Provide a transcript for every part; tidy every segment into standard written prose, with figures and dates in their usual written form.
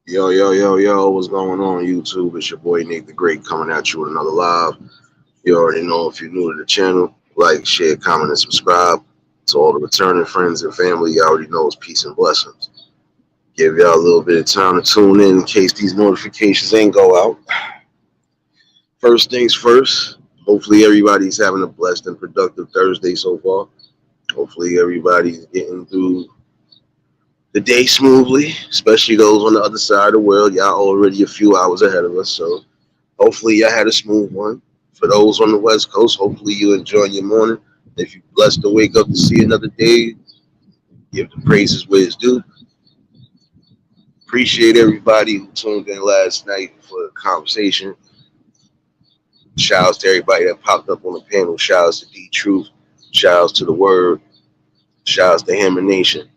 Yo, yo, yo, yo, what's going on, YouTube? It's your boy Nate the Great coming at you with another live. You already know if you're new to the channel, like, share, comment, and subscribe. To all the returning friends and family, you already know it's peace and blessings. Give y'all a little bit of time to tune in case these notifications ain't go out. First things first, hopefully everybody's having a blessed and productive Thursday so far. Hopefully everybody's getting through the day smoothly, especially those on the other side of the world. Y'all already a few hours ahead of us, so hopefully y'all had a smooth one. For those on the West Coast, hopefully you enjoy your morning. If you're blessed to wake up to see another day, give the praises where it's due. Appreciate everybody who tuned in last night for the conversation. Shouts to everybody that popped up on the panel. Shouts to D Truth. Shouts to the Word. Shouts to Hammer Nation.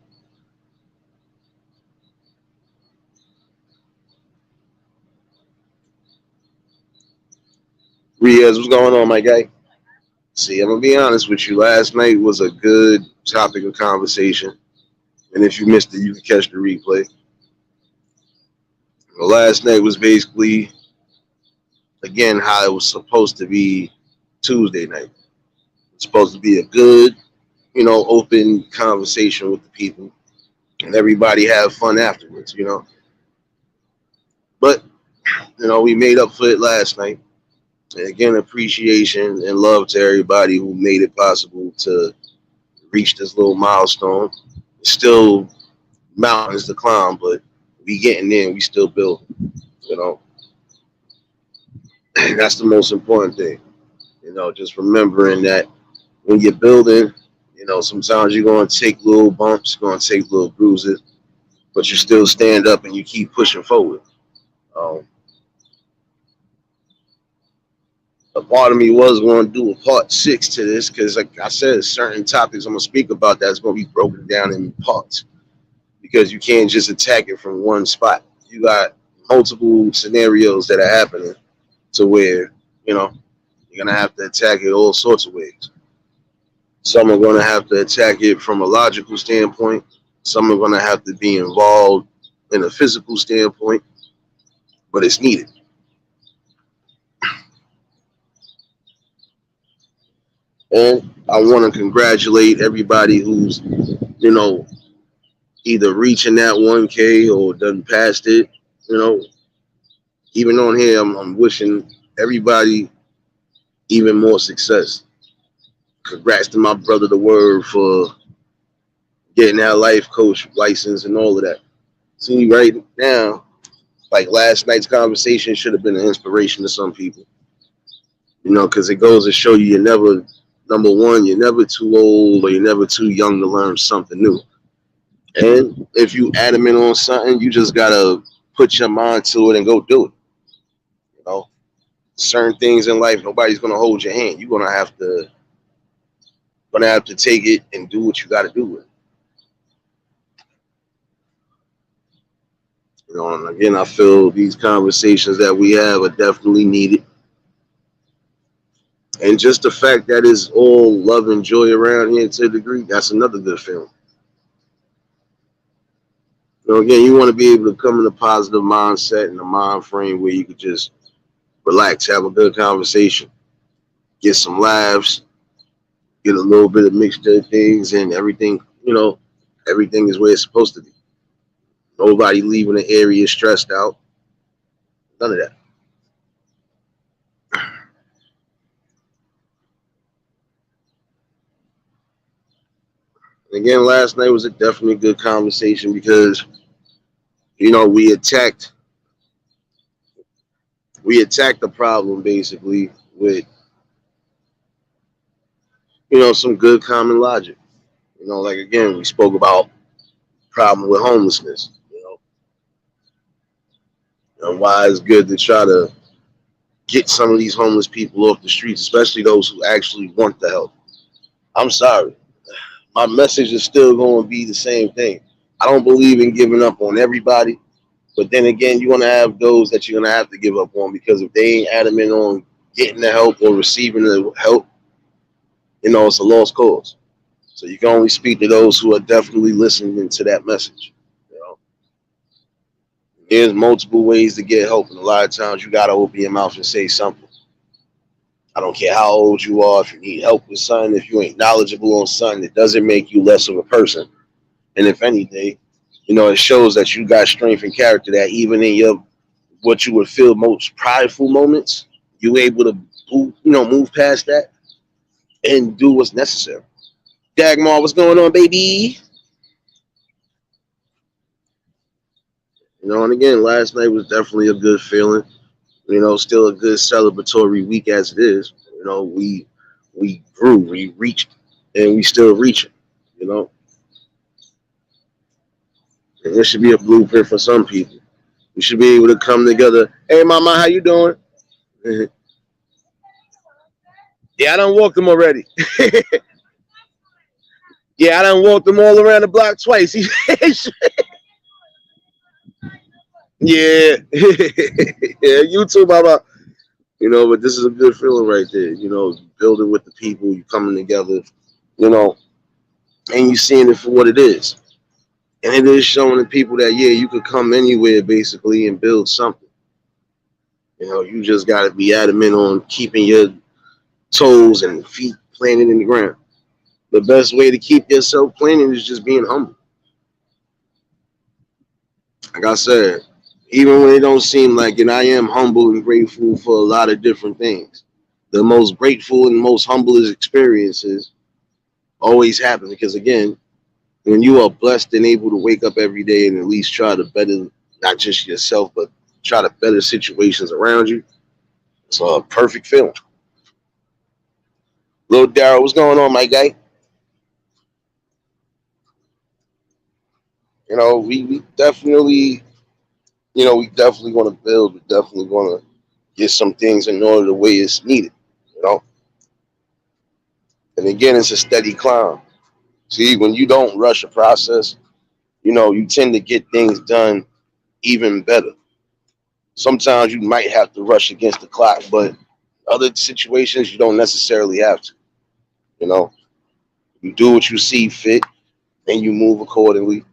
Riaz, what's going on, my guy? See, I'm gonna be honest with you. Last night was a good topic of conversation, and if you missed it, you can catch the replay. Last night was basically, again, how it was supposed to be Tuesday night. It's supposed to be a good, open conversation with the people, and everybody have fun afterwards. But we made up for it last night. And again, appreciation and love to everybody who made it possible to reach this little milestone. Still mountains to climb, but we getting there. We still building. You know, that's the most important thing. Just remembering that when you're building, sometimes you're going to take little bumps, going to take little bruises, but you still stand up and you keep pushing forward. Um, a part of me was going to do a part six to this because, like I said, certain topics I'm going to speak about that's going to be broken down in parts because you can't just attack it from one spot. You got multiple scenarios that are happening to where, you're going to have to attack it all sorts of ways. Some are going to have to attack it from a logical standpoint. Some are going to have to be involved in a physical standpoint, but it's needed. And I want to congratulate everybody who's, you know, either reaching that 1K or done past it. You know, even on here, I'm wishing everybody even more success. Congrats to my brother, the Word, for getting that life coach license and all of that. See, right now, like last night's conversation should have been an inspiration to some people. Because it goes to show you you're never, number one, you're never too old or you're never too young to learn something new. And if you adamant on something, you just gotta put your mind to it and go do it. You know, certain things in life, nobody's gonna hold your hand. You're gonna have to take it and do what you gotta do with it. And again, I feel these conversations that we have are definitely needed. And just the fact that it's all love and joy around here to a degree, that's another good feeling. Again, you want to be able to come in a positive mindset and a mind frame where you could just relax, have a good conversation, get some laughs, get a little bit of mixture of things, and everything is where it's supposed to be. Nobody leaving the area stressed out. None of that. And again, last night was a definitely good conversation because we attacked the problem basically with some good common logic. Like again, we spoke about problem with homelessness. And why it's good to try to get some of these homeless people off the streets, especially those who actually want the help. I'm sorry, my message is still going to be the same thing. I don't believe in giving up on everybody, but then again, you're going to have those that you're going to have to give up on because if they ain't adamant on getting the help or receiving the help, it's a lost cause. So you can only speak to those who are definitely listening to that message. You know, There's multiple ways to get help, and a lot of times you gotta open your mouth and say something. I don't care how old you are, if you need help with something, if you ain't knowledgeable on something, it doesn't make you less of a person. And if anything, it shows that you got strength and character that even in your what you would feel most prideful moments, you able to move past that and do what's necessary. Dagmar, what's going on, baby? And again, last night was definitely a good feeling. Still a good celebratory week as it is. We grew, we reached, and we still reaching. You know, and this should be a blueprint for some people. We should be able to come together. Hey, mama, how you doing? Yeah, I done walked them already. Yeah, I done walked them all around the block twice. Yeah, yeah, you too, mama. But this is a good feeling right there. Building with the people, you coming together. You know, and you seeing it for what it is. And it is showing the people that yeah, you could come anywhere basically and build something. You just gotta be adamant on keeping your toes and feet planted in the ground. The best way to keep yourself planted is just being humble. Like I said, even when it don't seem like it, I am humble and grateful for a lot of different things. The most grateful and most humblest experiences always happen because again, when you are blessed and able to wake up every day and at least try to better not just yourself, but try to better situations around you, it's a perfect feeling. Little Daryl, what's going on, my guy? We definitely, we definitely want to build. We definitely want to get some things in order the way it's needed. You know, and again, it's a steady climb. See, when you don't rush a process, you tend to get things done even better. Sometimes you might have to rush against the clock, but other situations you don't necessarily have to. You know, you do what you see fit and you move accordingly.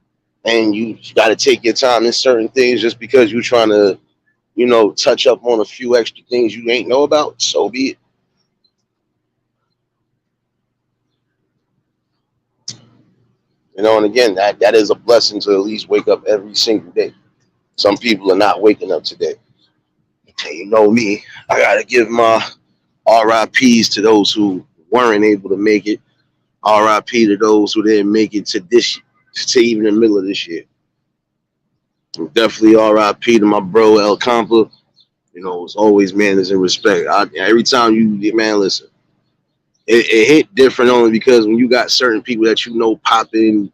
And you got to take your time in certain things just because you're trying to, touch up on a few extra things you ain't know about. So be it. And again, that is a blessing to at least wake up every single day. Some people are not waking up today. And me, I got to give my RIPs to those who weren't able to make it. RIP to those who didn't make it to even the middle of this year. Definitely RIP to my bro El Compa. It's always manners and respect. Every time you get man, listen, it hit different only because when you got certain people that pop in,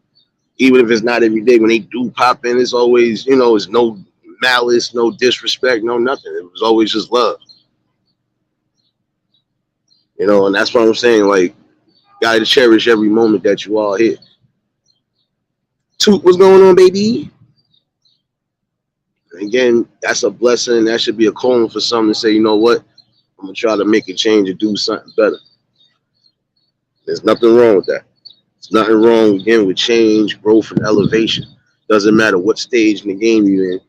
even if it's not every day, when they do pop in, it's always it's no malice, no disrespect, no nothing. It was always just love. And that's what I'm saying. Like, gotta cherish every moment that you all here. Toot, what's going on, baby? Again, that's a blessing. That should be a calling for someone to say, you know what, I'm gonna try to make a change and do something better. There's nothing wrong with that. There's nothing wrong again with change, growth, and elevation. Doesn't matter what stage in the game you're in.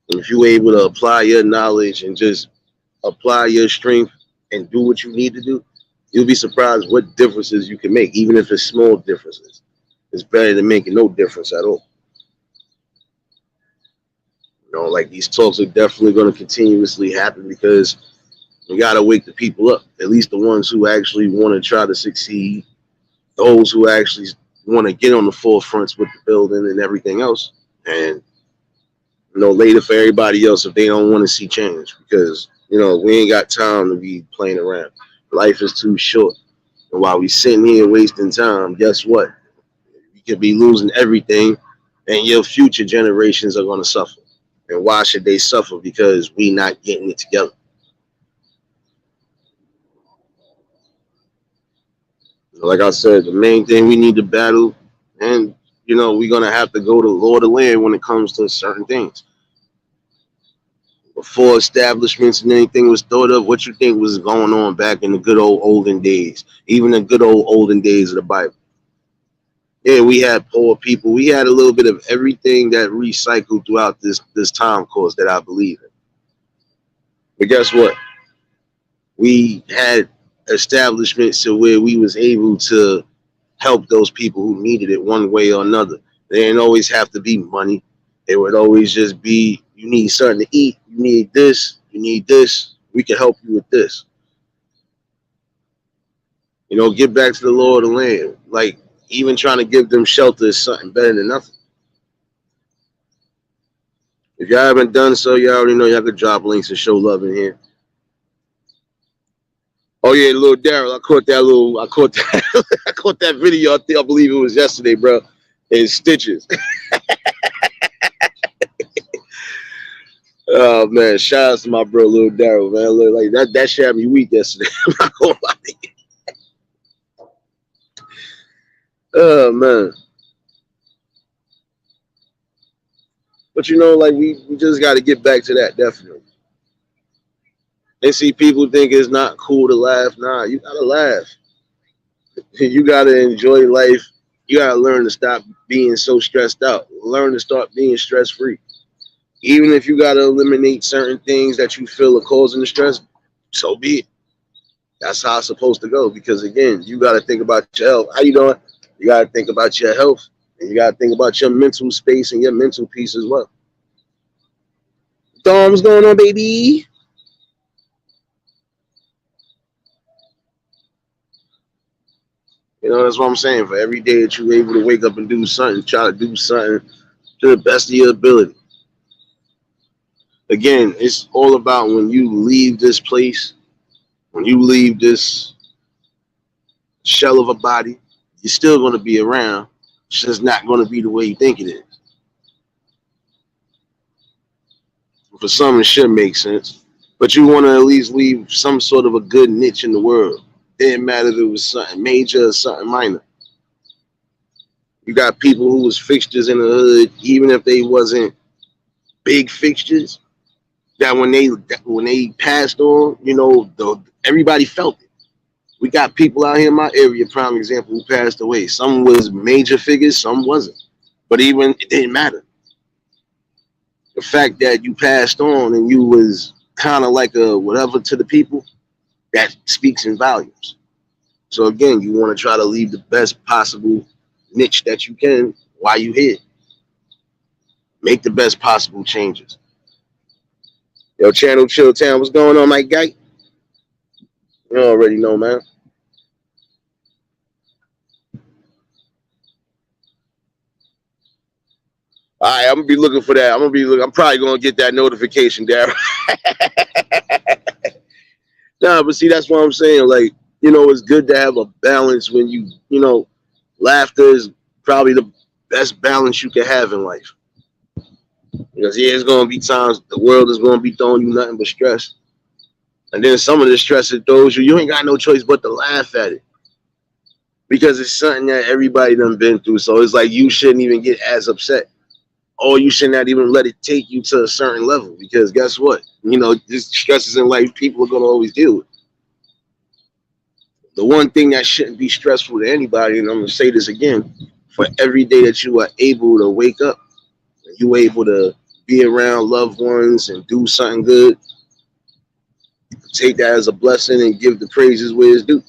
And if you're able to apply your knowledge and just apply your strength and do what you need to do, you'll be surprised what differences you can make, even if it's small differences. It's better than making no difference at all. Like these talks are definitely going to continuously happen because we got to wake the people up, at least the ones who actually want to try to succeed, those who actually want to get on the forefronts with the building and everything else. And, later for everybody else if they don't want to see change because, we ain't got time to be playing around. Life is too short. And while we sitting here wasting time, guess what? You could be losing everything and your future generations are going to suffer. And why should they suffer? Because we not getting it together. Like I said, the main thing we need to battle, and we're gonna have to go to law of the land when it comes to certain things. Before establishments and anything was thought of, what you think was going on back in the good old olden days, even the good old olden days of the Bible? Yeah, we had poor people. We had a little bit of everything that recycled throughout this time course that I believe in. But guess what? We had establishments to where we was able to help those people who needed it one way or another. They didn't always have to be money. It would always just be, you need something to eat, you need this, you need this. We can help you with this. Get back to the law of the land. Like, even trying to give them shelter is something better than nothing. If y'all haven't done so, y'all already know y'all could drop links and show love in here. Oh yeah, little Daryl, I caught that, I caught that video. I believe it was yesterday, bro. In stitches. Oh man, shout out to my bro, little Daryl, man. Look, like that shit had me weak yesterday. I'm not gonna lie to you. Oh man. But like we just got to get back to that, definitely. And see, people think it's not cool to laugh. Nah, you gotta laugh. You gotta enjoy life. You gotta learn to stop being so stressed out. Learn to start being stress free. Even if you gotta eliminate certain things that you feel are causing the stress, so be it. That's how it's supposed to go. Because again, you gotta think about your health. How you doing? You gotta think about your health, and you gotta think about your mental space and your mental peace as well. Dom, what's going on, baby? That's what I'm saying. For every day that you're able to wake up and do something, try to do something to the best of your ability. Again, it's all about when you leave this place, when you leave this shell of a body, you're still going to be around. It's just not going to be the way you think it is. For some, it should make sense, but you want to at least leave some sort of a good niche in the world. It didn't matter if it was something major or something minor. You got people who was fixtures in the hood, even if they wasn't big fixtures. That when they passed on, everybody felt it. We got people out here in my area, prime example, who passed away. Some was major figures, some wasn't. But even it didn't matter. The fact that you passed on and you was kind of like a whatever to the people, that speaks in volumes. So again, you want to try to leave the best possible niche that you can while you here. Make the best possible changes. Yo, Channel Chill Town, what's going on, my guy? You already know, man. All right, I'm gonna be looking for that. I'm probably gonna get that notification, Darryl. Nah, but see, that's what I'm saying. Like, it's good to have a balance when laughter is probably the best balance you can have in life. Because yeah, it's gonna be times the world is gonna be throwing you nothing but stress, and then some of the stress it throws you, you ain't got no choice but to laugh at it because it's something that everybody done been through. So it's like you shouldn't even get as upset, or you should not even let it take you to a certain level. Because guess what? This stresses in life people are gonna always deal with. The one thing that shouldn't be stressful to anybody, and I'm gonna say this again, for every day that you are able to wake up, you able to be around loved ones and do something good, take that as a blessing and give the praises where it's due.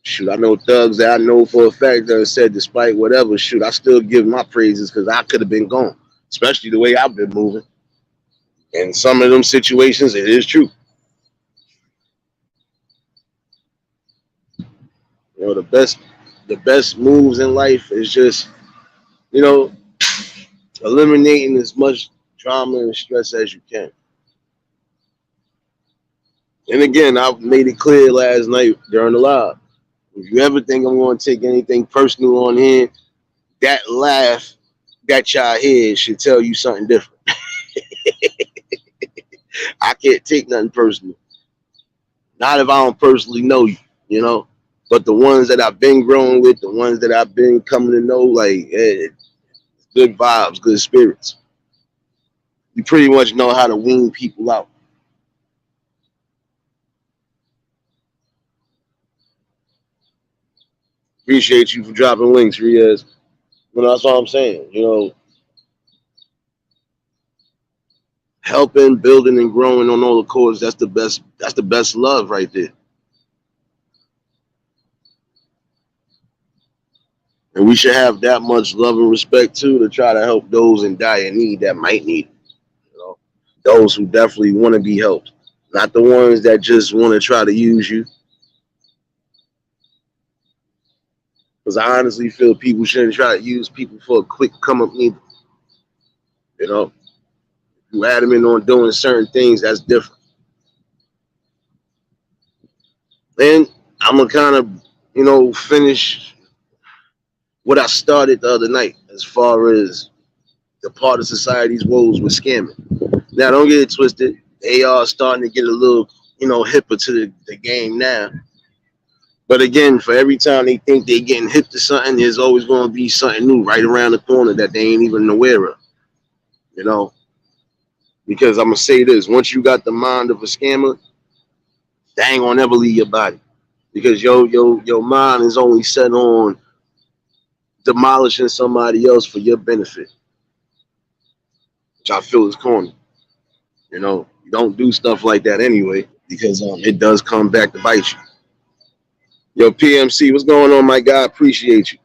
Shoot, I know thugs that I know for a fact that said, despite whatever, shoot, I still give my praises because I could have been gone, especially the way I've been moving. In some of them situations, it is true. The best moves in life is just, you know, eliminating as much drama and stress as you can. And again, I made it clear last night during the live. If you ever think I'm going to take anything personal on here, that laugh that y'all hear should tell you something different. I can't take nothing personal. Not if I don't personally know you. But the ones that I've been growing with, the ones that I've been coming to know, like, good vibes, good spirits. You pretty much know how to wean people out. Appreciate you for dropping links, Riaz. That's all I'm saying. Helping, building, and growing on all accords. That's the best. That's the best love right there. And we should have that much love and respect too to try to help those in dire need that might need it. You know, those who definitely want to be helped, not the ones that just want to try to use you. Because I honestly feel people shouldn't try to use people for a quick come up neither. You know, you adamant on doing certain things, that's different. And I'm gonna kind of, finish what I started the other night as far as the part of society's woes with scamming. Now, don't get it twisted. They are starting to get a little, hipper to the game now. But again, for every time they think they're getting hip to something, there's always going to be something new right around the corner that they ain't even aware of. You know, because I'm gonna say this: once you got the mind of a scammer, they ain't gonna never leave your body because your mind is only set on demolishing somebody else for your benefit, which I feel is corny. You don't do stuff like that anyway because it does come back to bite you. Yo, PMC, what's going on, my guy? Appreciate you.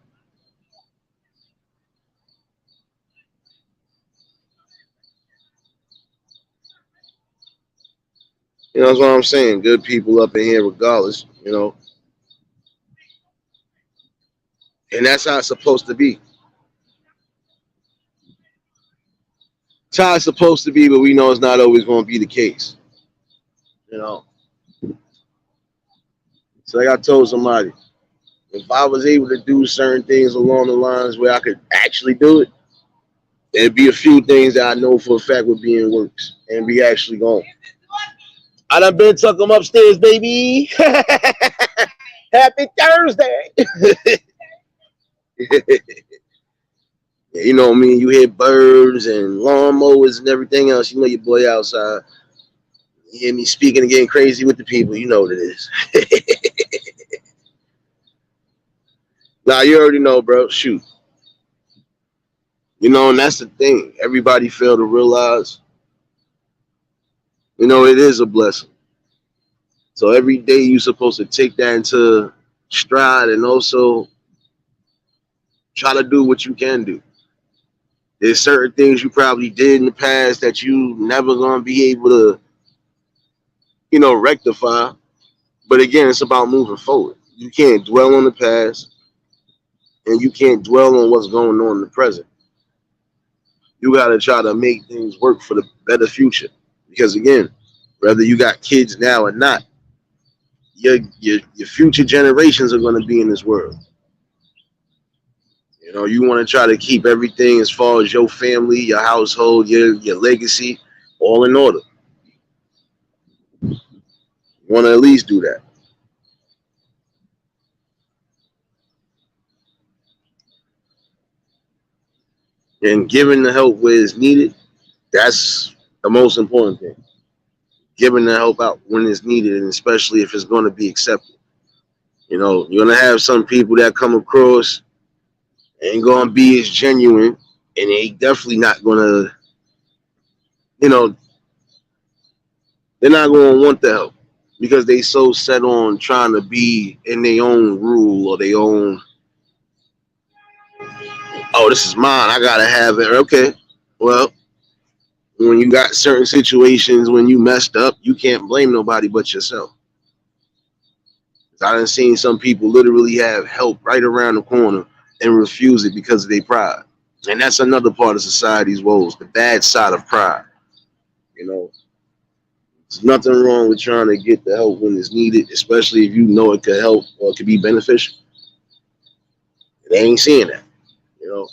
That's what I'm saying. Good people up in here, regardless. And that's how it's supposed to be. It's how it's supposed to be, but we know it's not always going to be the case. You know. So like I told somebody, if I was able to do certain things along the lines where I could actually do it, there'd be a few things that I know for a fact would be in works and be actually going. I done been tuck them upstairs, baby. Happy Thursday. You know what I mean? You hear birds and lawnmowers and everything else. You know your boy outside. You hear me speaking and getting crazy with the people. You know what it is. Nah, you already know, bro. Shoot. And that's the thing. Everybody fail to realize, it is a blessing. So every day you're supposed to take that into stride and also try to do what you can do. There's certain things you probably did in the past that you never gonna be able to, rectify. But again, it's about moving forward. You can't dwell on the past and you can't dwell on what's going on in the present. You gotta try to make things work for the better future. Because again, whether you got kids now or not, your future generations are gonna be in this world. You want to try to keep everything as far as your family, your household, your legacy, all in order. You want to at least do that. And giving the help where it's needed, that's the most important thing. Giving the help out when it's needed, and especially if it's going to be accepted. You're going to have some people that come across ain't going to be as genuine, and they definitely not going to, you know, they're not going to want the help because they so set on trying to be in their own rule or their own, oh, this is mine, I gotta have it. Okay, well, when you got certain situations when you messed up, you can't blame nobody but yourself. I done seen some people literally have help right around the corner and refuse it because of their pride. And that's another part of society's woes, the bad side of pride. You know, there's nothing wrong with trying to get the help when it's needed, especially if you know it could help or it could be beneficial. They ain't seeing that. You know,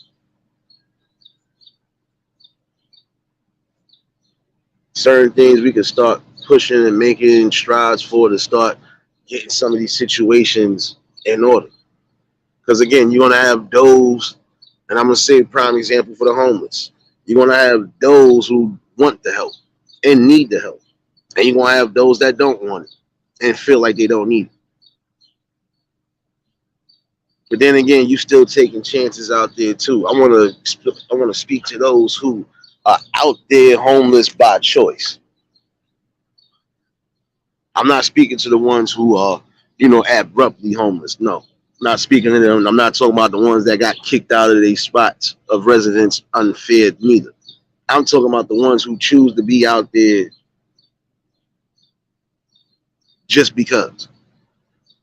certain things we can start pushing and making strides for to start getting some of these situations in order. Because again, you're gonna have those, and I'm gonna say a prime example for the homeless. You're gonna have those who want the help and need the help, and you're gonna have those that don't want it and feel like they don't need it. But then again, you still taking chances out there too. I want to speak to those who are out there homeless by choice. I'm not speaking to the ones who are, abruptly homeless. No, I'm not speaking to them. I'm not talking about the ones that got kicked out of their spots of residence unfair neither. I'm talking about the ones who choose to be out there just because.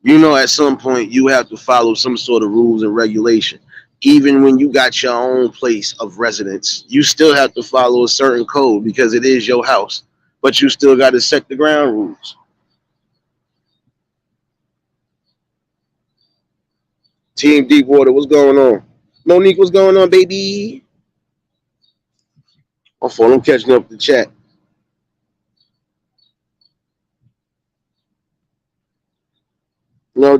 At some point you have to follow some sort of rules and regulation. Even when you got your own place of residence, you still have to follow a certain code because it is your house. But you still got to set the ground rules. Team Deepwater, what's going on? Monique, what's going on, baby? My phone, I'm catching up the chat.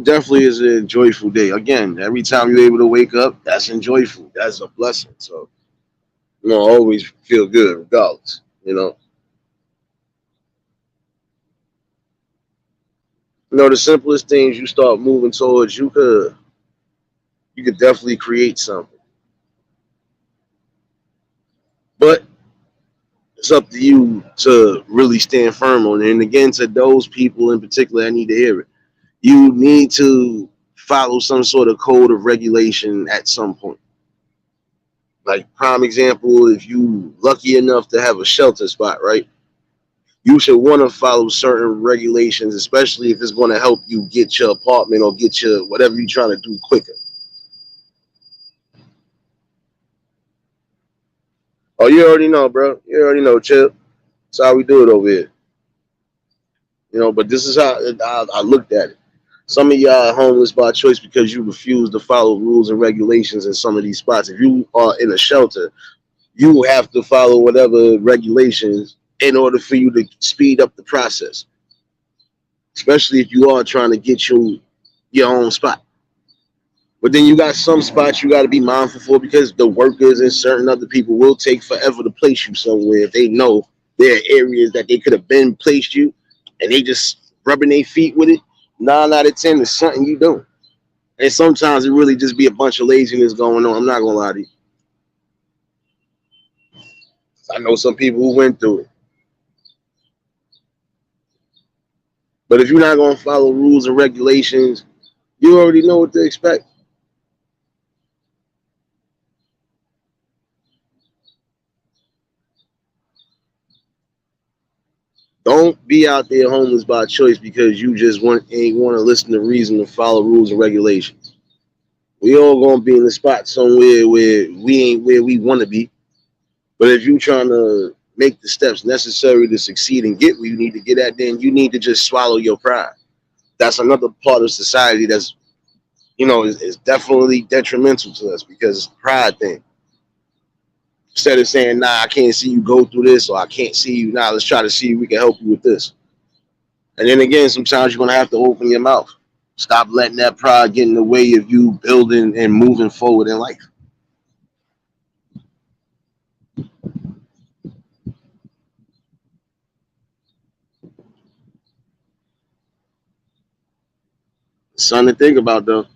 Definitely is a joyful day. Again, every time you're able to wake up, that's enjoyable. That's a blessing. So, I always feel good regardless. The simplest things you start moving towards, you could definitely create something. But it's up to you to really stand firm on it. And again, to those people in particular, I need to hear it. You need to follow some sort of code of regulation at some point. Like prime example, if you lucky enough to have a shelter spot, right? You should want to follow certain regulations, especially if it's going to help you get your apartment or get your whatever you're trying to do quicker. Oh, you already know, bro. You already know, Chip. That's how we do it over here. But this is how I looked at it. Some of y'all are homeless by choice because you refuse to follow rules and regulations in some of these spots. If you are in a shelter, you have to follow whatever regulations in order for you to speed up the process, especially if you are trying to get your own spot. But then you got some spots you got to be mindful for because the workers and certain other people will take forever to place you somewhere if they know there are areas that they could have been placed you and they just rubbing their feet with it. 9 out of 10 is something you do. And sometimes it really just be a bunch of laziness going on. I'm not gonna lie to you. I know some people who went through it. But if you're not gonna follow rules and regulations, you already know what to expect. Don't be out there homeless by choice because you just ain't want to listen to reason to follow rules and regulations. We all gonna be in the spot somewhere where we ain't where we want to be. But if you trying to make the steps necessary to succeed and get where you need to get at, then you need to just swallow your pride. That's another part of society that's is definitely detrimental to us because it's a pride thing. Instead of saying, nah, I can't see you go through this, or I can't see you now, let's try to see if we can help you with this. And then again, sometimes you're gonna have to open your mouth. Stop letting that pride get in the way of you building and moving forward in life. Something to think about though.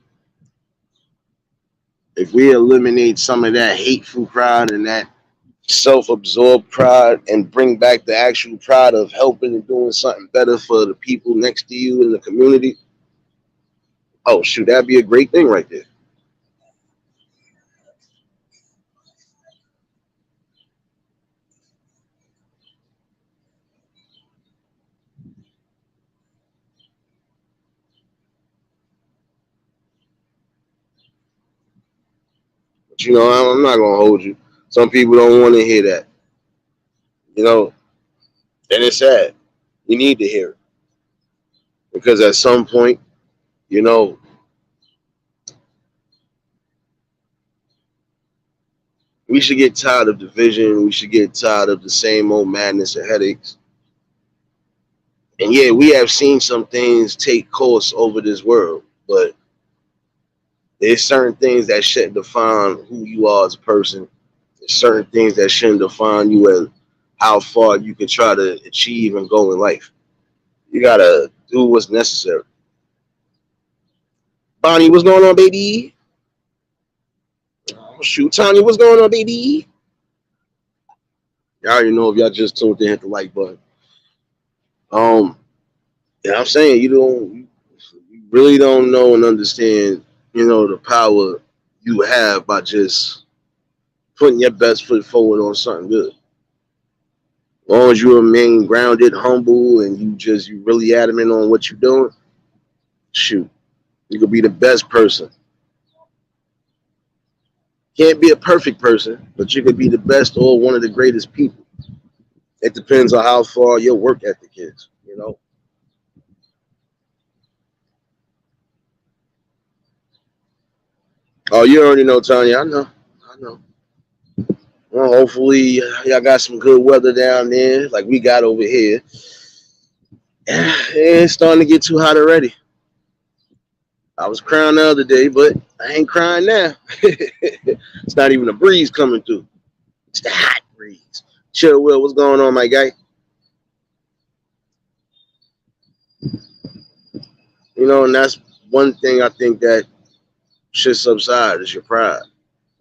If we eliminate some of that hateful pride and that self-absorbed pride and bring back the actual pride of helping and doing something better for the people next to you in the community, oh shoot, that'd be a great thing right there. But I'm not gonna hold you. Some people don't want to hear that. You know, and it's sad. We need to hear it because at some point, you know, we should get tired of division. We should get tired of the same old madness and headaches. And yeah, we have seen some things take course over this world, but there's certain things that shouldn't define who you are as a person. There's certain things that shouldn't define you as how far you can try to achieve and go in life. You gotta do what's necessary. Bonnie, what's going on, baby? shoot, Tanya, what's going on, baby? Y'all already know if y'all just tuned in, hit the like button. Yeah, I'm saying you really don't know and understand, the power you have by just putting your best foot forward on something good. As long as you remain grounded, humble, and you really adamant on what you're doing, shoot, you could be the best person. Can't be a perfect person, but you could be the best or one of the greatest people. It depends on how far your work ethic is. Oh, you already know, Tanya. I know. I know. Well, hopefully, y'all got some good weather down there, like we got over here. It's starting to get too hot already. I was crying the other day, but I ain't crying now. It's not even a breeze coming through. It's the hot breeze. Chill, Will. What's going on, my guy? And that's one thing I think that should subside is your pride.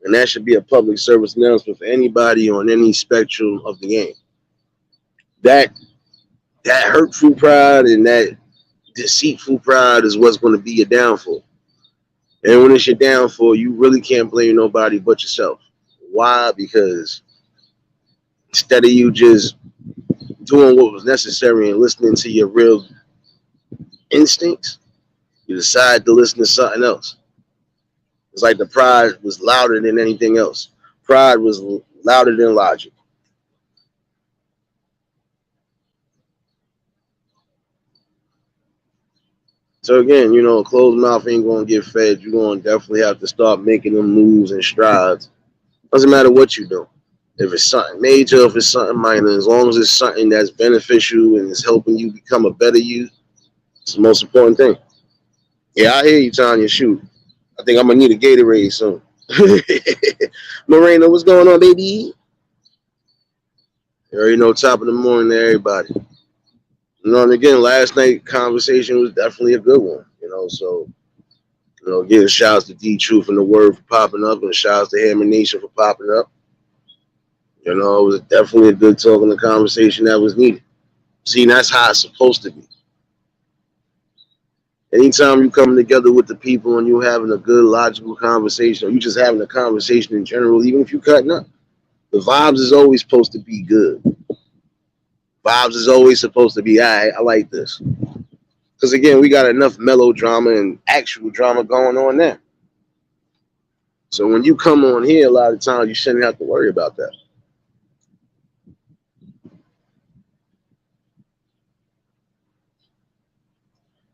And that should be a public service announcement for anybody on any spectrum of the game. That that hurtful pride and that deceitful pride is what's going to be your downfall. And when it's your downfall, you really can't blame nobody but yourself. Why? Because instead of you just doing what was necessary and listening to your real instincts, you decide to listen to something else. It's like the pride was louder than anything else. Pride was louder than logic. So again, a closed mouth ain't gonna get fed. You're gonna definitely have to start making them moves and strides. Doesn't matter what you do. If it's something major, if it's something minor, as long as it's something that's beneficial and is helping you become a better you, it's the most important thing. Yeah, I hear you, Tanya. Shoot, I think I'm gonna need a Gatorade soon. Moreno, what's going on, baby? You already know, top of the morning to everybody. And again, last night conversation was definitely a good one. So again, shouts to D Truth and the Word for popping up, and shouts to Hammer Nation for popping up. It was definitely a good talk and a conversation that was needed. See, that's how it's supposed to be. Anytime you come together with the people and you having a good logical conversation, or you just having a conversation in general, even if you cutting up, the vibes is always supposed to be good. Vibes is always supposed to be, all right, I like this. Because again, we got enough melodrama and actual drama going on there. So when you come on here, a lot of times you shouldn't have to worry about that.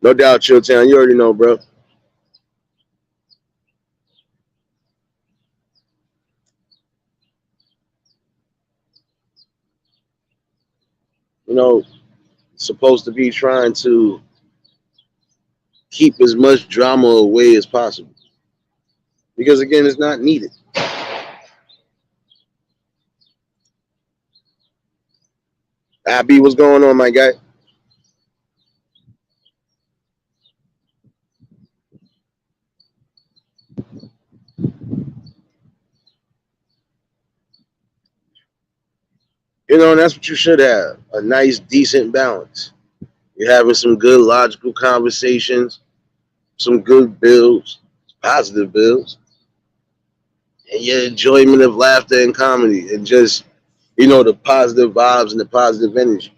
No doubt, Chilltown. You already know, bro. You know, supposed to be trying to keep as much drama away as possible. Because again, it's not needed. IB, what's going on, my guy? And that's what you should have. A nice, decent balance. You're having some good logical conversations, some good builds, positive builds, and your enjoyment of laughter and comedy and just, the positive vibes and the positive energy.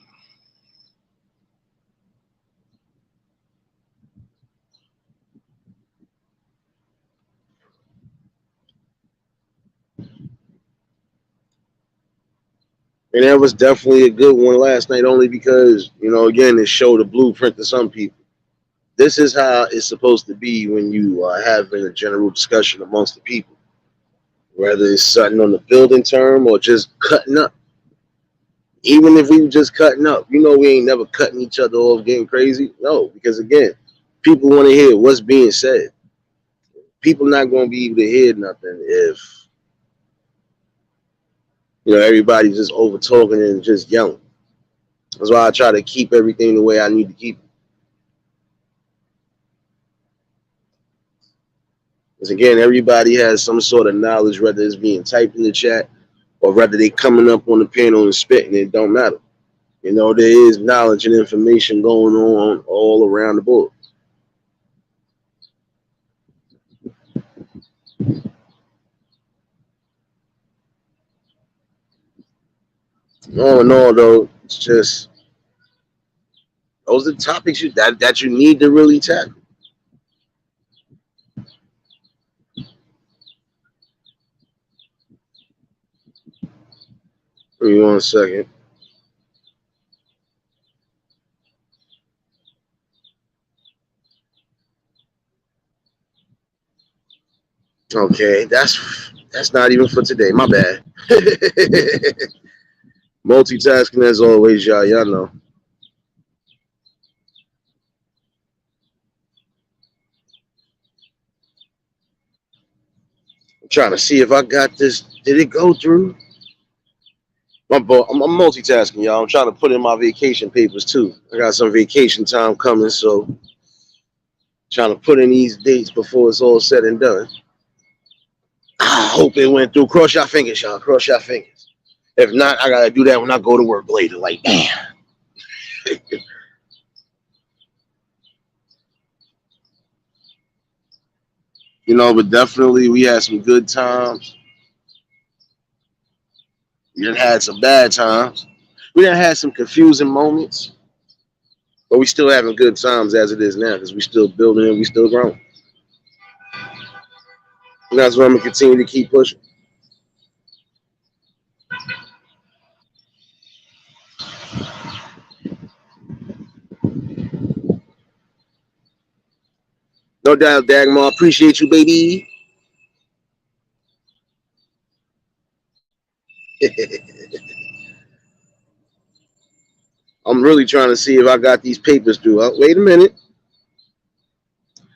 And that was definitely a good one last night, only because, again, it showed a blueprint to some people. This is how it's supposed to be when you are having a general discussion amongst the people, whether it's something on the building term or just cutting up. Even if we were just cutting up, we ain't never cutting each other off, getting crazy. No, because again, people want to hear what's being said. People not going to be able to hear nothing if everybody's just over talking and just yelling. That's why I try to keep everything the way I need to keep it. Because again, everybody has some sort of knowledge, whether it's being typed in the chat or whether they coming up on the panel and spitting. It don't matter. You know, there is knowledge and information going on all around the board. All in all, though, it's just those are the topics that you need to really tackle. Give me 1 second. Okay, that's not even for today. My bad. Multitasking as always, y'all. Y'all know. I'm trying to see if I got this. Did it go through? I'm multitasking, y'all. I'm trying to put in my vacation papers too. I got some vacation time coming, so trying to put in these dates before it's all said and done. I hope it went through. Cross your fingers, y'all. Cross your fingers. If not, I gotta do that when I go to work later. Like, damn. You know, but definitely we had some good times. We done had some bad times. We done had some confusing moments, but we still having good times as it is now because we still building and we still growing. And that's what I'm gonna continue to keep pushing. No doubt, Dagmar. Appreciate you, baby. I'm really trying to see if I got these papers through. Wait a minute.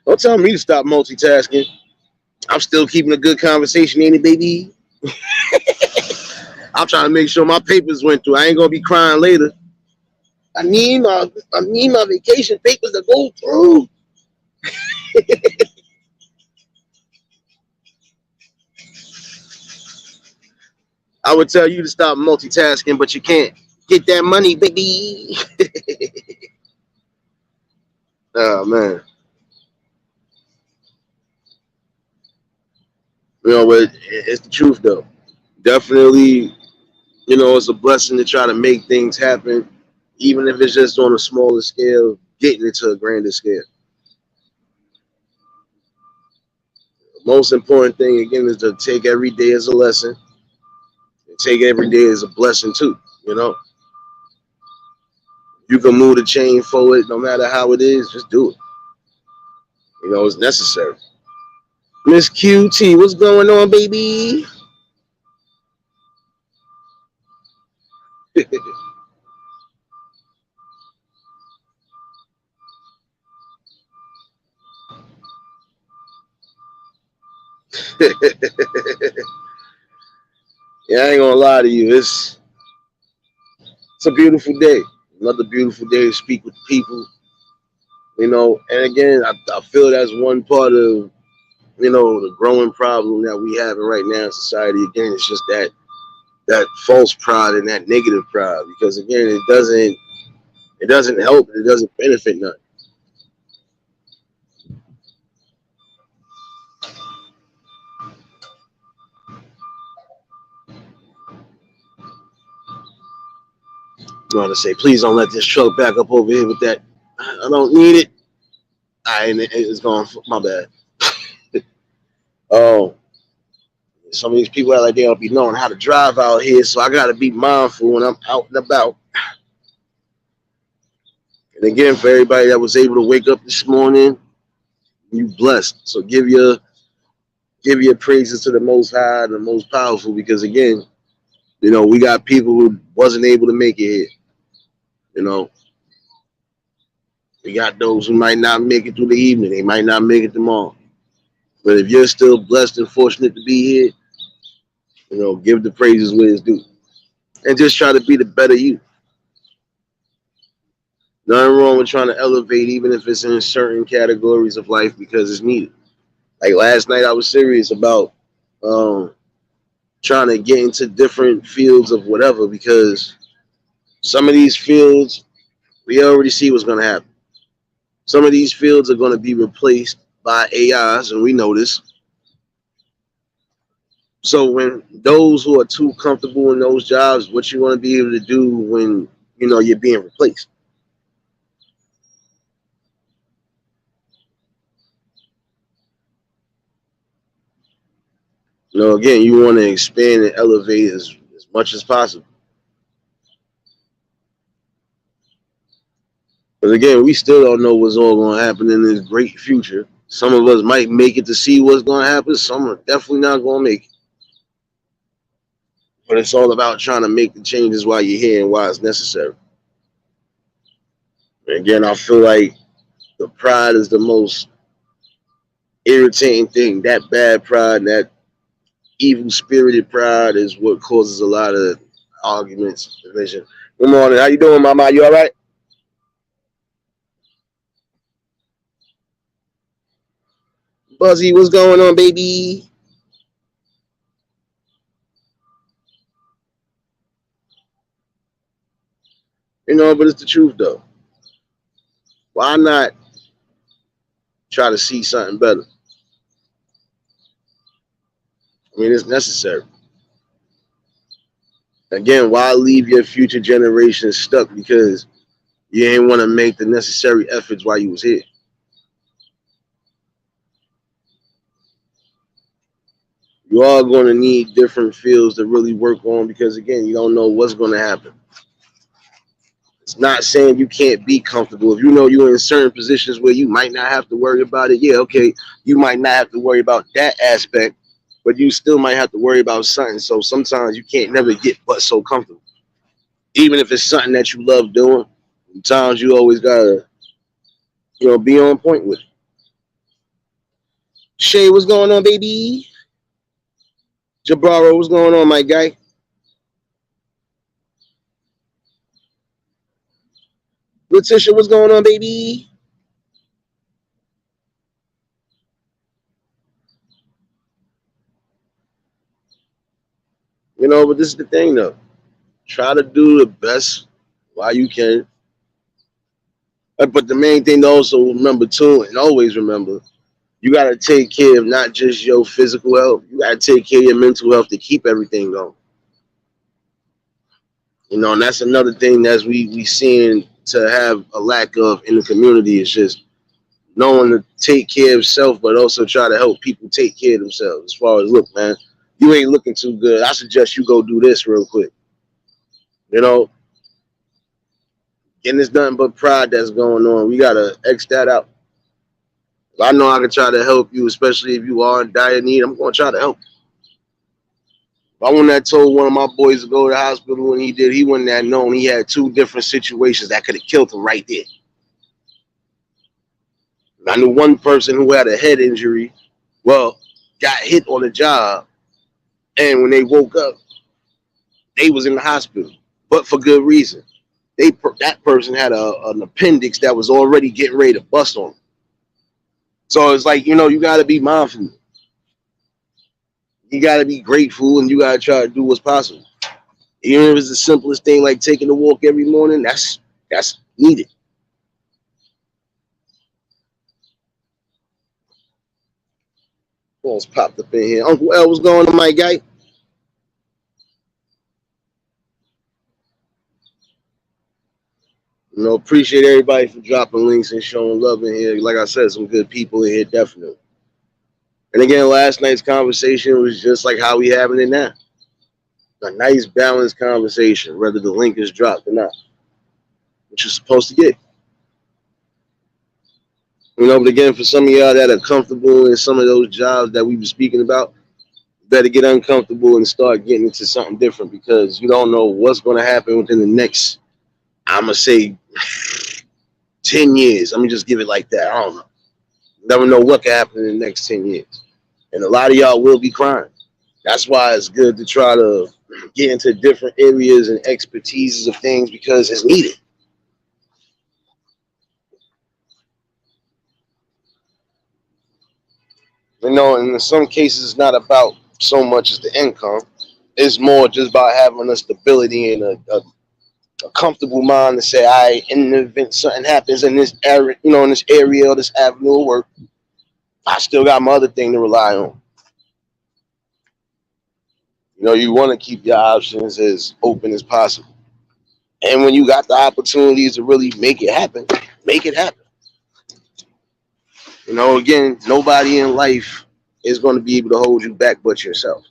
Don't tell me to stop multitasking. I'm still keeping a good conversation, ain't it, baby? I'm trying to make sure my papers went through. I ain't gonna be crying later. I need my vacation papers to go through. I would tell you to stop multitasking, but you can't. Get that money, baby. Oh man. You know, but it's the truth though. Definitely, you know, it's a blessing to try to make things happen, even if it's just on a smaller scale, getting it to a grander scale. The most important thing again is to take every day as a lesson and take every day as a blessing too. You know, you can move the chain forward no matter how it is, just do it. You know, it's necessary. Miss QT, what's going on, baby? Yeah, I ain't gonna lie to you. It's a beautiful day. Another beautiful day to speak with people. You know, and again, I feel that's one part of the growing problem that we have right now in society. Again, it's just that false pride and that negative pride because again, it doesn't help. It doesn't benefit none. I want to say, please don't let this truck back up over here with that. I don't need it. It's gone. My bad. Oh, some of these people are like they don't be knowing how to drive out here, so I got to be mindful when I'm out and about. And again, for everybody that was able to wake up this morning, you blessed. So give your praises to the Most High and the Most Powerful, because again, we got people who wasn't able to make it here. You know, we got those who might not make it through the evening. They might not make it tomorrow. But if you're still blessed and fortunate to be here, give the praises where it's due, and just try to be the better you. Nothing wrong with trying to elevate, even if it's in certain categories of life, because it's needed. Like last night, I was serious about um, trying to get into different fields of whatever because some of these fields we already see what's going to happen. Some of these fields are going to be replaced by AIs, and we know this. So when those who are too comfortable in those jobs, what you want to be able to do when you're being replaced? Again, you want to expand and elevate as much as possible. But again, we still don't know what's all going to happen in this great future. Some of us might make it to see what's going to happen. Some are definitely not going to make it. But it's all about trying to make the changes while you're here and while it's necessary. And again, I feel like the pride is the most irritating thing. That bad pride, that evil spirited pride is what causes a lot of arguments, division. Good morning. How you doing, Mama? You all right? Buzzy, what's going on, baby? But it's the truth though. Why not try to see something better? I mean, it's necessary. Again, why leave your future generations stuck because you ain't want to make the necessary efforts while you was here? You are going to need different fields to really work on because again, you don't know what's going to happen. It's not saying you can't be comfortable. If you know you're in certain positions where you might not have to worry about it, yeah, okay, you might not have to worry about that aspect, but you still might have to worry about something. So sometimes you can't never get but so comfortable. Even if it's something that you love doing, sometimes you always gotta, be on point with it. Shay, what's going on, baby? Jabaro, what's going on, my guy? Letitia, what's going on, baby? But this is the thing though. Try to do the best while you can. But the main thing to also remember too, and always remember, you gotta take care of not just your physical health. You gotta take care of your mental health to keep everything going. And that's another thing that we seeing to have a lack of in the community is just knowing to take care of self, but also try to help people take care of themselves. As far as look, man, you ain't looking too good. I suggest you go do this real quick. You know, and there's nothing but pride that's going on. We gotta X that out. If I know I can try to help you, especially if you are in dire need, I'm gonna try to help. If I wouldn't have told one of my boys to go to the hospital when he did, he wouldn't have known he had two different situations that could have killed him right there. I knew one person who had a head injury, well, got hit on the job, and when they woke up, they was in the hospital, but for good reason. That person had an appendix that was already getting ready to bust on them. So it's like you got to be mindful. You got to be grateful, and you got to try to do what's possible. Even if it's the simplest thing like taking a walk every morning, that's needed. Balls popped up in here. Uncle L, what's going on, my guy? Appreciate everybody for dropping links and showing love in here. Like I said, some good people in here, definitely. And again, last night's conversation was just like how we having it now. A nice balanced conversation, whether the link is dropped or not, which you're supposed to get. But again, for some of y'all that are comfortable in some of those jobs that we were speaking about, you better get uncomfortable and start getting into something different because you don't know what's going to happen within the next, I'm going to say, 10 years. Let me just give it like that. I don't know. You never know what can happen in the next 10 years. And a lot of y'all will be crying. That's why it's good to try to get into different areas and expertises of things because it's needed. And in some cases, it's not about so much as the income. It's more just about having a stability and a comfortable mind to say, I, in the event something happens in this area, in this area or this avenue of work, I still got my other thing to rely on. You want to keep your options as open as possible. And when you got the opportunities to really make it happen, make it happen. Again, nobody in life is going to be able to hold you back but yourself.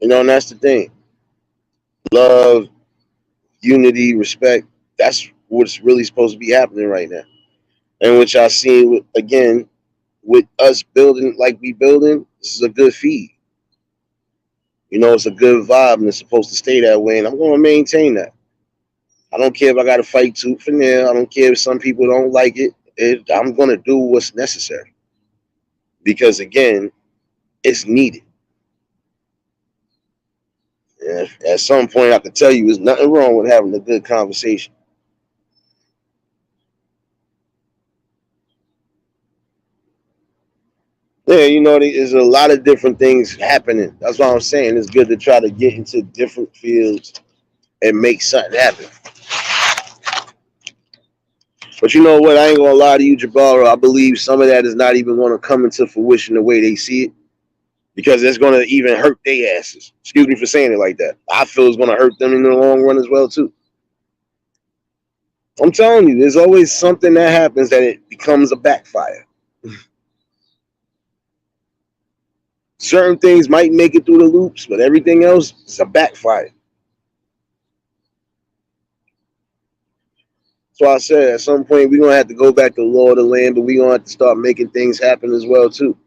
And that's the thing. Love, unity, respect. That's what's really supposed to be happening right now. And which I see again with us building like we building. This is a good feed. It's a good vibe, and it's supposed to stay that way. And I'm going to maintain that. I don't care if I got to fight tooth and nail. I don't care if some people don't like it. I'm going to do what's necessary because again, it's needed. And at some point, I can tell you, there's nothing wrong with having a good conversation. Yeah, there's a lot of different things happening. That's what I'm saying. It's good to try to get into different fields and make something happen. But you know what? I ain't gonna lie to you, Jabbar. I believe some of that is not even gonna come into fruition the way they see it, because it's gonna even hurt their asses. Excuse me for saying it like that. I feel it's gonna hurt them in the long run as well too. I'm telling you, there's always something that happens that it becomes a backfire. Certain things might make it through the loops, but everything else is a backfire. So I said at some point we're gonna have to go back to the law of the land, but we're gonna have to start making things happen as well too.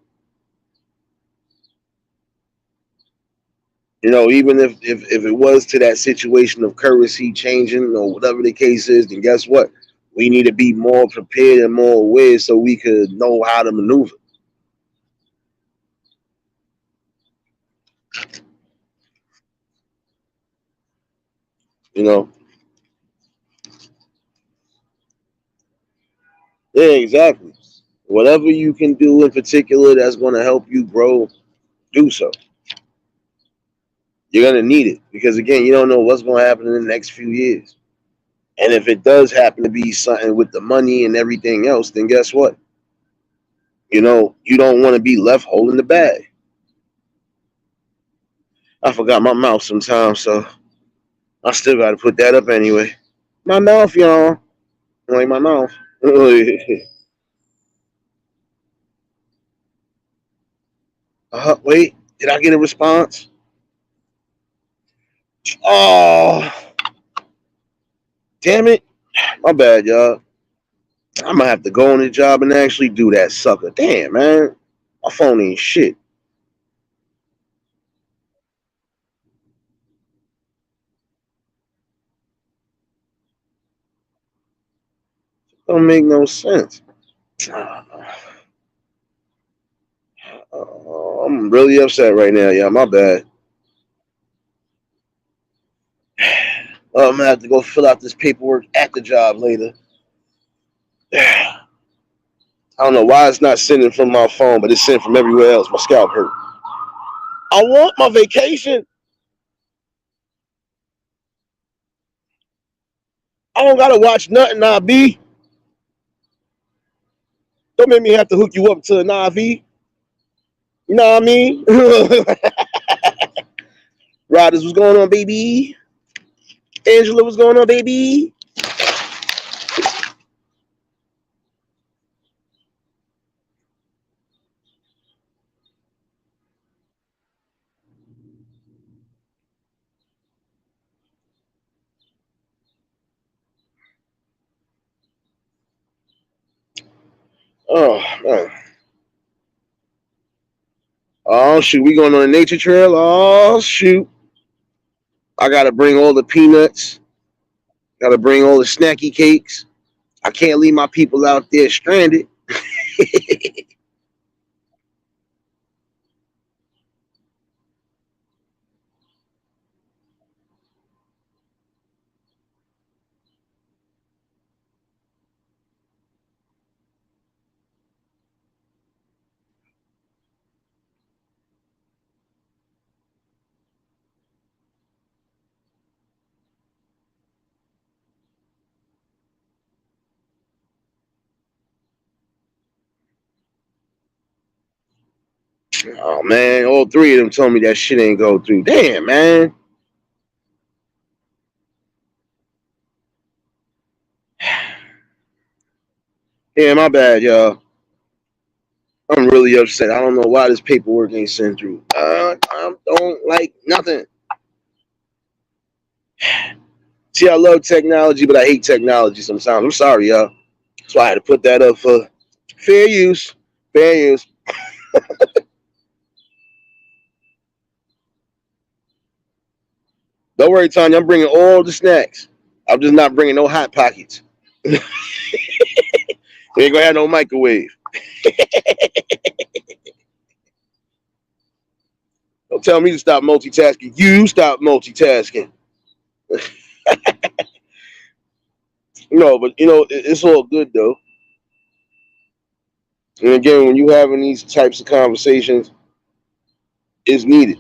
Even if it was to that situation of currency changing or whatever the case is, then guess what? We need to be more prepared and more aware so we could know how to maneuver. You know? Yeah, exactly. Whatever you can do in particular that's going to help you grow, do so. You're going to need it because, again, you don't know what's going to happen in the next few years. And if it does happen to be something with the money and everything else, then guess what? You don't want to be left holding the bag. I forgot my mouth sometimes, so I still got to put that up anyway. My mouth, y'all. Like my mouth. Wait, did I get a response? Oh, damn it. My bad, y'all. I'm gonna have to go on the job and actually do that sucker. Damn, man. My phone ain't shit. Don't make no sense. I'm really upset right now, y'all. My bad. I'm gonna have to go fill out this paperwork at the job later. I don't know why it's not sending from my phone, but it's sending from everywhere else. My scalp hurt. I want my vacation. I don't gotta watch nothing, IB. Don't make me have to hook you up to an IV. You know what I mean? Riders, what's going on, baby? Angela, what's going on, baby? Oh man. Oh shoot, we going on a nature trail. Oh shoot. I gotta bring all the peanuts. Gotta bring all the snacky cakes. I can't leave my people out there stranded. Oh man, all three of them told me that shit ain't go through. Damn, man. Yeah, my bad, y'all. I'm really upset. I don't know why this paperwork ain't sent through. I don't like nothing. See, I love technology, but I hate technology sometimes. I'm sorry, y'all. That's why I had to put that up for fair use. Fair use. Don't worry, Tanya. I'm bringing all the snacks. I'm just not bringing no hot pockets. We ain't gonna have no microwave. Don't tell me to stop multitasking. You stop multitasking. No, but it's all good though. And again, when you having these types of conversations, it's needed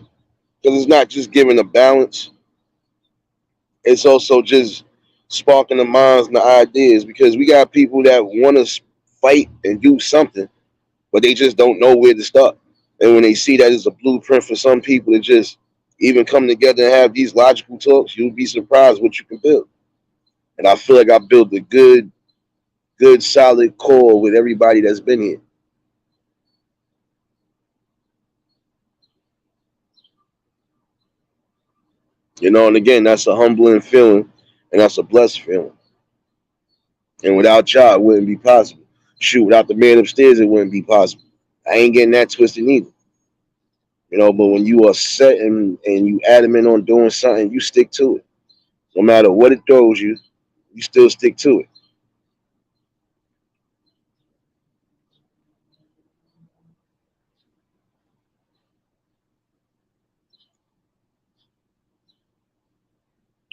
because it's not just giving a balance. It's also just sparking the minds and the ideas because we got people that want to fight and do something, but they just don't know where to start. And when they see that as a blueprint for some people to just even come together and have these logical talks, you'll be surprised what you can build. And I feel like I built a good, solid core with everybody that's been here. And again, that's a humbling feeling and that's a blessed feeling. And without y'all, it wouldn't be possible. Shoot, without the man upstairs, it wouldn't be possible. I ain't getting that twisted neither. But when you are set and you adamant on doing something, you stick to it. No matter what it throws you, you still stick to it.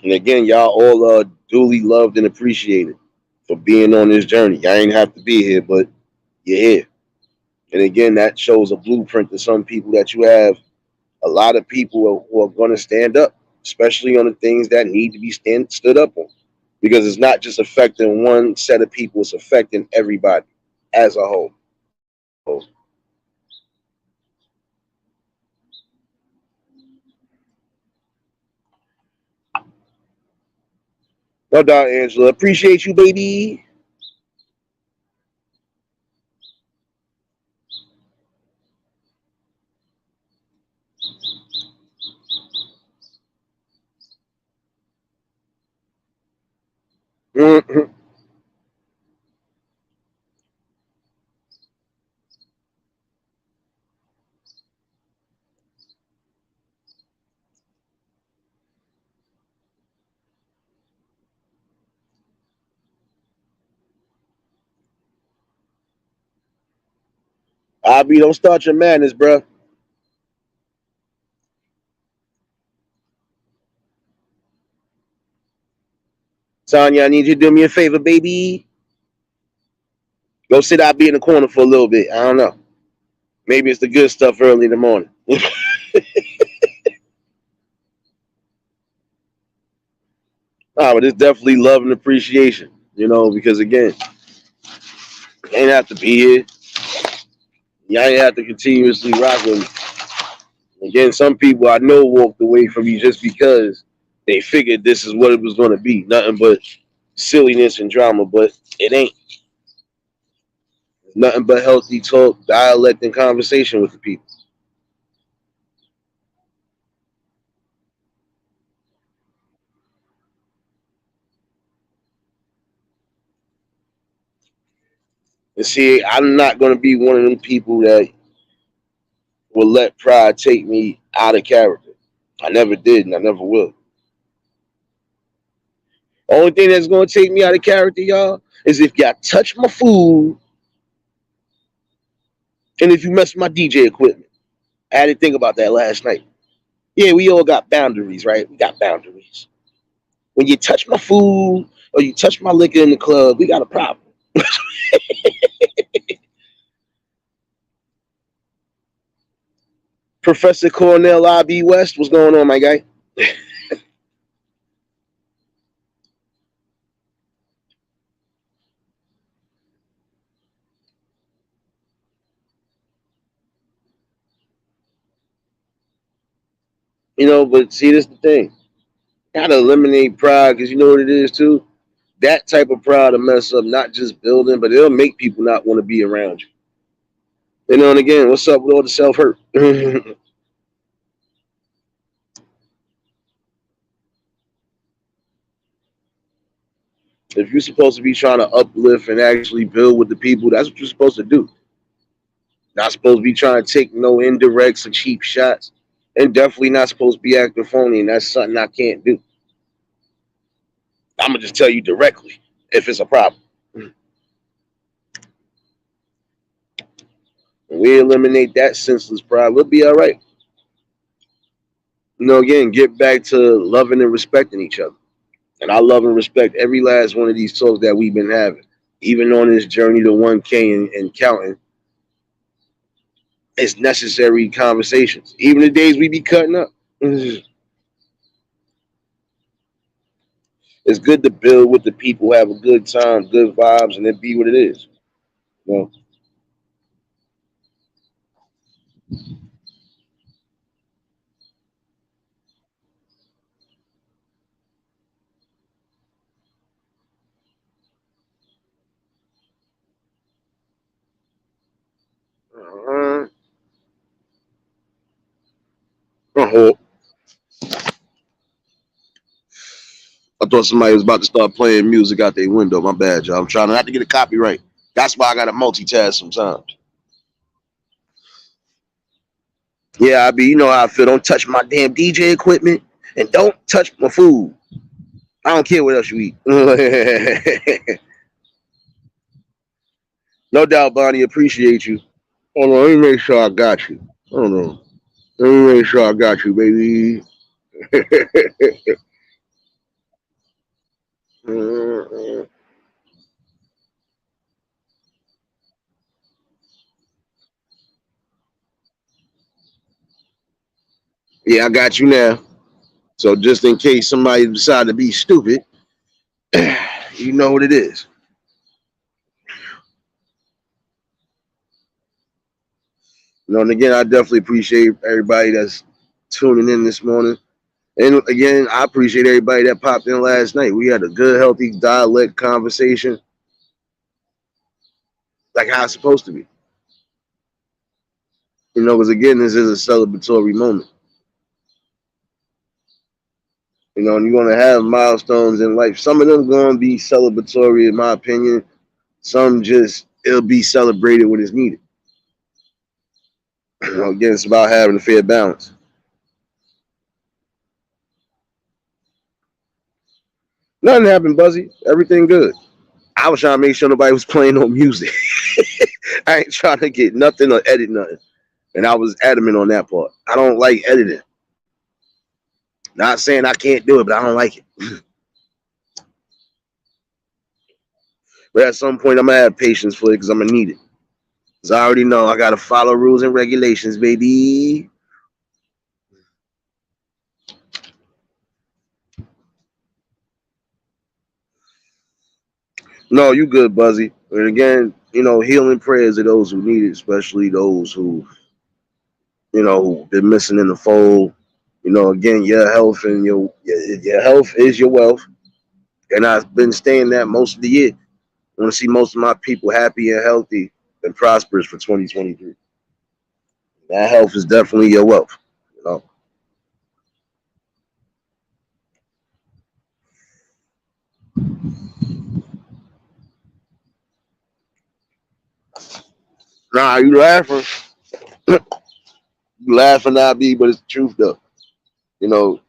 And again, y'all all are duly loved and appreciated for being on this journey. Y'all ain't have to be here, but you're here. And again, that shows a blueprint to some people that you have a lot of people who are going to stand up, especially on the things that need to be stood up on. Because it's not just affecting one set of people, it's affecting everybody as a whole. No doubt, Angela. Appreciate you, baby. Mhm. Abby, don't start your madness, bro. Tanya, I need you to do me a favor, baby. Go sit Abby in the corner for a little bit. I don't know. Maybe it's the good stuff early in the morning. But it's definitely love and appreciation, because again, you ain't have to be here. You ain't have to continuously rock with me. Again, some people I know walked away from you just because they figured this is what it was going to be. Nothing but silliness and drama, but it ain't. Nothing but healthy talk, dialect, and conversation with the people. And see, I'm not going to be one of them people that will let pride take me out of character. I never did, and I never will. Only thing that's going to take me out of character, y'all, is if y'all touch my food and if you mess with my DJ equipment. I had to think about that last night. Yeah, we all got boundaries, right? We got boundaries. When you touch my food or you touch my liquor in the club, we got a problem. Professor Cornell IB West, what's going on, my guy? But see, this is the thing. Gotta eliminate pride because you know what it is too. That type of pride will mess up not just building, but it'll make people not want to be around you. And again, what's up with all the self hurt? If you're supposed to be trying to uplift and actually build with the people, that's what you're supposed to do. Not supposed to be trying to take no indirects or cheap shots, and definitely not supposed to be acting phony. And that's something I can't do. I'm gonna just tell you directly if it's a problem. When we eliminate that senseless pride, we'll be all right. Again, get back to loving and respecting each other. And I love and respect every last one of these talks that we've been having. Even on this journey to 1K and counting, it's necessary conversations. Even the days we be cutting up. It's good to build with the people, have a good time, good vibes, and it be what it is. You know? Uh-huh. I thought somebody was about to start playing music out their window. My bad, y'all. I'm trying not to get a copyright. That's why I gotta multitask sometimes. Yeah, I be, you know how I feel. Don't touch my damn DJ equipment and don't touch my food. I don't care what else you eat. No doubt, Bonnie. Appreciate you. Hold on, let me make sure I got you. Hold on. Let me make sure I got you, baby. Yeah, I got you now. So just in case somebody decide to be stupid, you know what it is. And again, I definitely appreciate everybody that's tuning in this morning. And again, I appreciate everybody that popped in last night. We had a good, healthy dialect conversation, like how it's supposed to be. Because again, this is a celebratory moment. And you're gonna have milestones in life. Some of them gonna be celebratory, in my opinion. Some just it'll be celebrated when it's needed. Again, it's about having a fair balance. Nothing happened, Buzzy. Everything good. I was trying to make sure nobody was playing no music. I ain't trying to get nothing or edit nothing. And I was adamant on that part. I don't like editing. Not saying I can't do it, but I don't like it. But at some point, I'm gonna have patience for it because I'm gonna need it. Because I already know I gotta follow rules and regulations, baby. No, you good, Buzzy. And again, healing prayers to those who need it, especially those who been missing in the fold. Again, your health and your health is your wealth. And I've been saying that most of the year. I want to see most of my people happy and healthy and prosperous for 2023. That health is definitely your wealth. You know. Nah, you laughing. You laughing, I be, but it's the truth though. You know,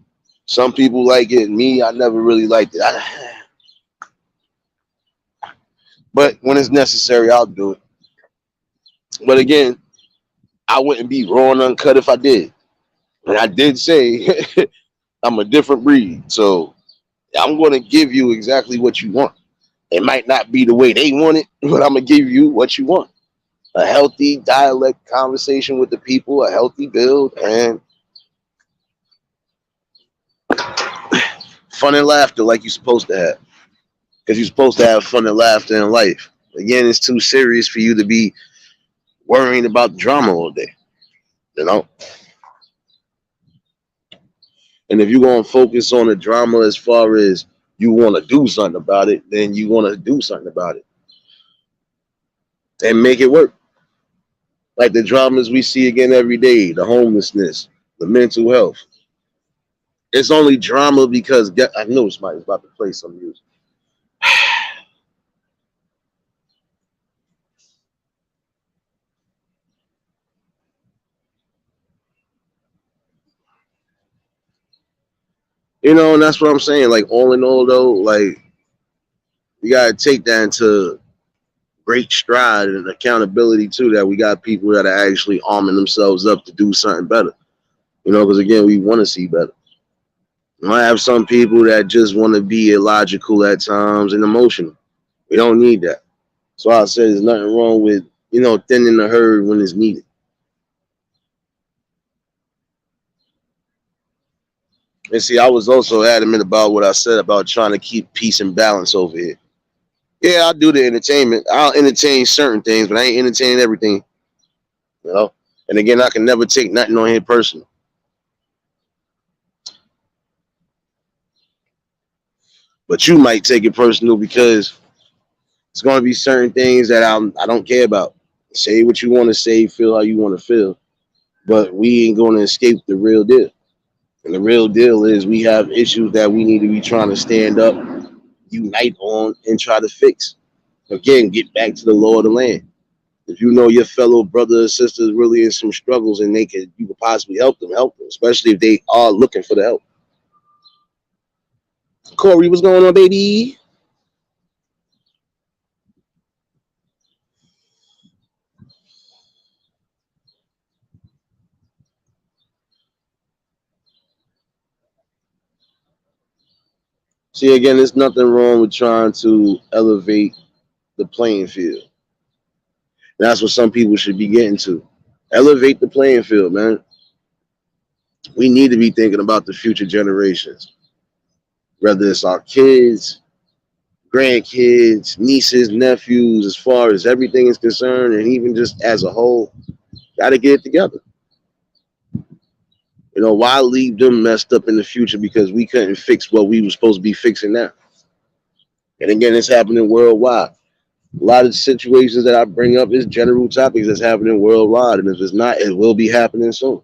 some people like it. Me, I never really liked it. But when it's necessary, I'll do it. But again, I wouldn't be raw and uncut if I did. And I did say I'm a different breed. So I'm going to give you exactly what you want. It might not be the way they want it, but I'm going to give you what you want. A healthy dialect conversation with the people, a healthy build, and fun and laughter like you're supposed to have. Because you're supposed to have fun and laughter in life. Again, it's too serious for you to be worrying about drama all day. You know? And if you're gonna focus on the drama as far as you want to do something about it, then you want to do something about it and make it work. Like the dramas we see again every day, the homelessness, the mental health. It's only drama because I know somebody's about to play some music. And that's what I'm saying. Like all in all, though, like you gotta take that into great stride and accountability too. That we got people that are actually arming themselves up to do something better. Because again, we want to see better. I have some people that just want to be illogical at times and emotional. We don't need that. So I said there's nothing wrong with, thinning the herd when it's needed. And see, I was also adamant about what I said about trying to keep peace and balance over here. Yeah, I'll do the entertainment. I'll entertain certain things, but I ain't entertaining everything. You know? And again, I can never take nothing on here personal. But you might take it personal because it's going to be certain things that I don't care about. Say what you want to say, feel how you want to feel. But we ain't going to escape the real deal. And the real deal is we have issues that we need to be trying to stand up, unite on, and try to fix. Again, get back to the law of the land. If you know your fellow brother or sister is really in some struggles and you could possibly help them, especially if they are looking for the help. Corey, what's going on, baby? See, again, there's nothing wrong with trying to elevate the playing field. And that's what some people should be getting to. Elevate the playing field, man. We need to be thinking about the future generations, whether it's our kids, grandkids, nieces, nephews, as far as everything is concerned, and even just as a whole, got to get it together. Why leave them messed up in the future because we couldn't fix what we were supposed to be fixing now? And again, it's happening worldwide. A lot of situations that I bring up is general topics that's happening worldwide, and if it's not, it will be happening soon.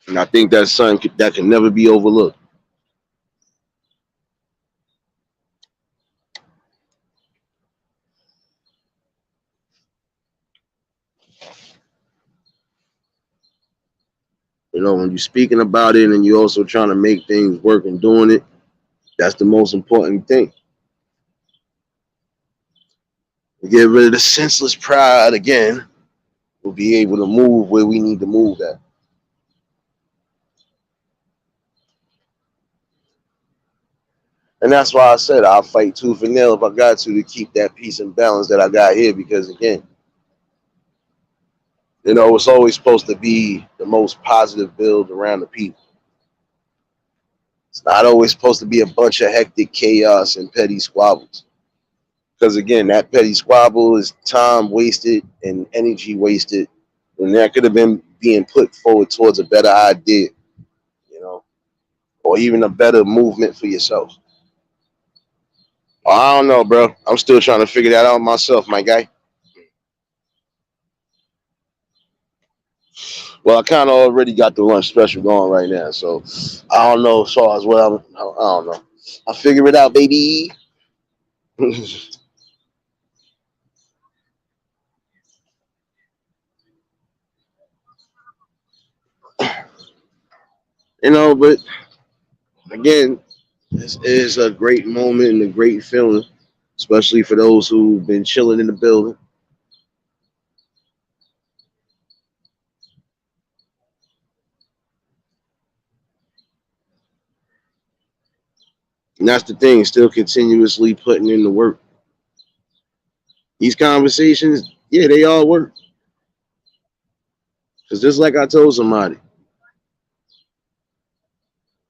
And I think that's something that can never be overlooked. When you're speaking about it and you're also trying to make things work and doing it, that's the most important thing. Get rid of the senseless pride again. We'll be able to move where we need to move at. And that's why I said I'll fight tooth and nail if I got to keep that peace and balance that I got here. Because again, it's always supposed to be the most positive build around the people. It's not always supposed to be a bunch of hectic chaos and petty squabbles. Because again, that petty squabble is time wasted and energy wasted, and that could have been being put forward towards a better idea, or even a better movement for yourself. I don't know, bro. I'm still trying to figure that out myself, my guy. Well, I kind of already got the lunch special going right now, so I don't know as far as what I don't know. I'll figure it out, baby. But again, this is a great moment and a great feeling, especially for those who've been chilling in the building. And that's the thing, still continuously putting in the work. These conversations, yeah, they all work. Because just like I told somebody,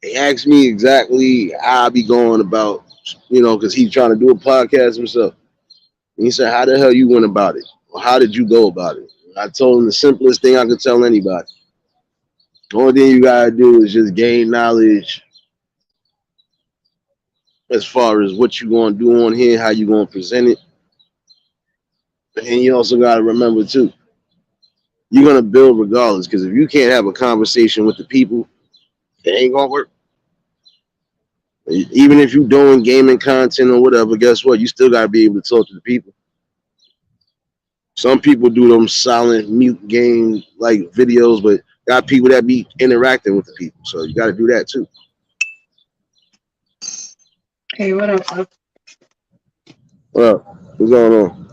they asked me exactly how I be going about, because he's trying to do a podcast himself. And he said, how the hell you went about it? Or how did you go about it? I told him the simplest thing I could tell anybody. The only thing you gotta do is just gain knowledge as far as what you gonna do on here, how you gonna present it, and you also gotta remember too, you're gonna build regardless. Because if you can't have a conversation with the people, it ain't gonna work. Even if you're doing gaming content or whatever, guess what? You still gotta be able to talk to the people. Some people do them silent mute game like videos, but got people that be interacting with the people. So you got to do that too. Hey, what up, bro? Well, what's going on?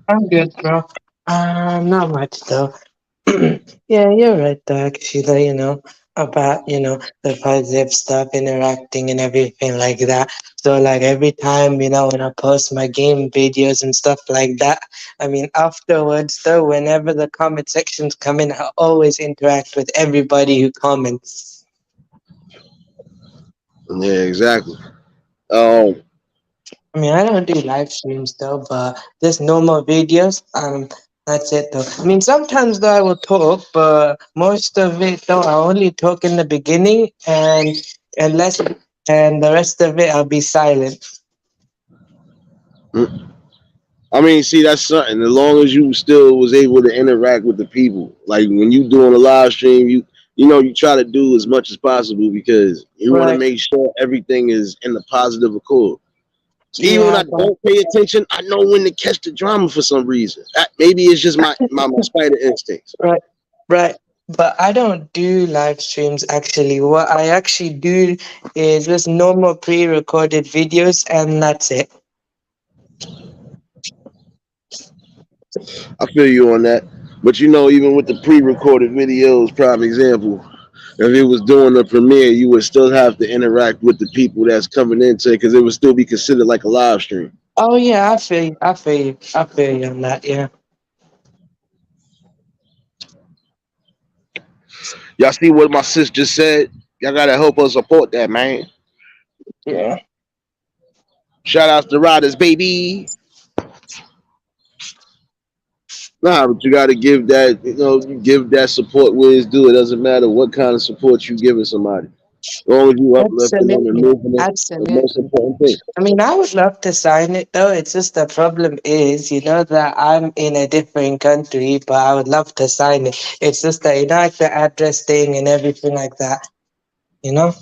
I'm good, bro. Not much though. Yeah, you're right though, actually, about, the positive stuff, interacting and everything like that. So like every time, when I post my game videos and stuff like that, I mean afterwards though, whenever the comment sections come in, I always interact with everybody who comments. Yeah, exactly. Um, I mean, I don't do live streams though, but just normal videos. That's it though. I mean, sometimes though I will talk, but most of it though I only talk in the beginning, unless and the rest of it I'll be silent. I mean, see, that's something. As long as you still was able to interact with the people, like when you doing a live stream, you try to do as much as possible because you want to Right? make sure everything is in the positive accord. So even when Yeah, I don't pay attention, I know when to catch the drama for some reason. Maybe it's just my spider instincts. right, right. But I don't do live streams actually. What I actually do is just normal pre-recorded videos, and that's it. I feel you on that. But even with the pre-recorded videos, prime example, if it was doing the premiere, you would still have to interact with the people that's coming into it because it would still be considered like a live stream. Oh yeah, I feel you. I feel you. I feel you on that. Yeah. Y'all see what my sis just said? Y'all gotta help us support that, man. Yeah. Shout out to Riders, baby. Nah, but you gotta give that, you give that support where it's due. It doesn't matter what kind of support you giving somebody. As long as you uplifting them and Absolutely. moving them, the most Absolutely. important thing. I mean, I would love to sign it though. It's just the problem is, that I'm in a different country, but I would love to sign it. It's just that, like the address thing and everything like that, you know?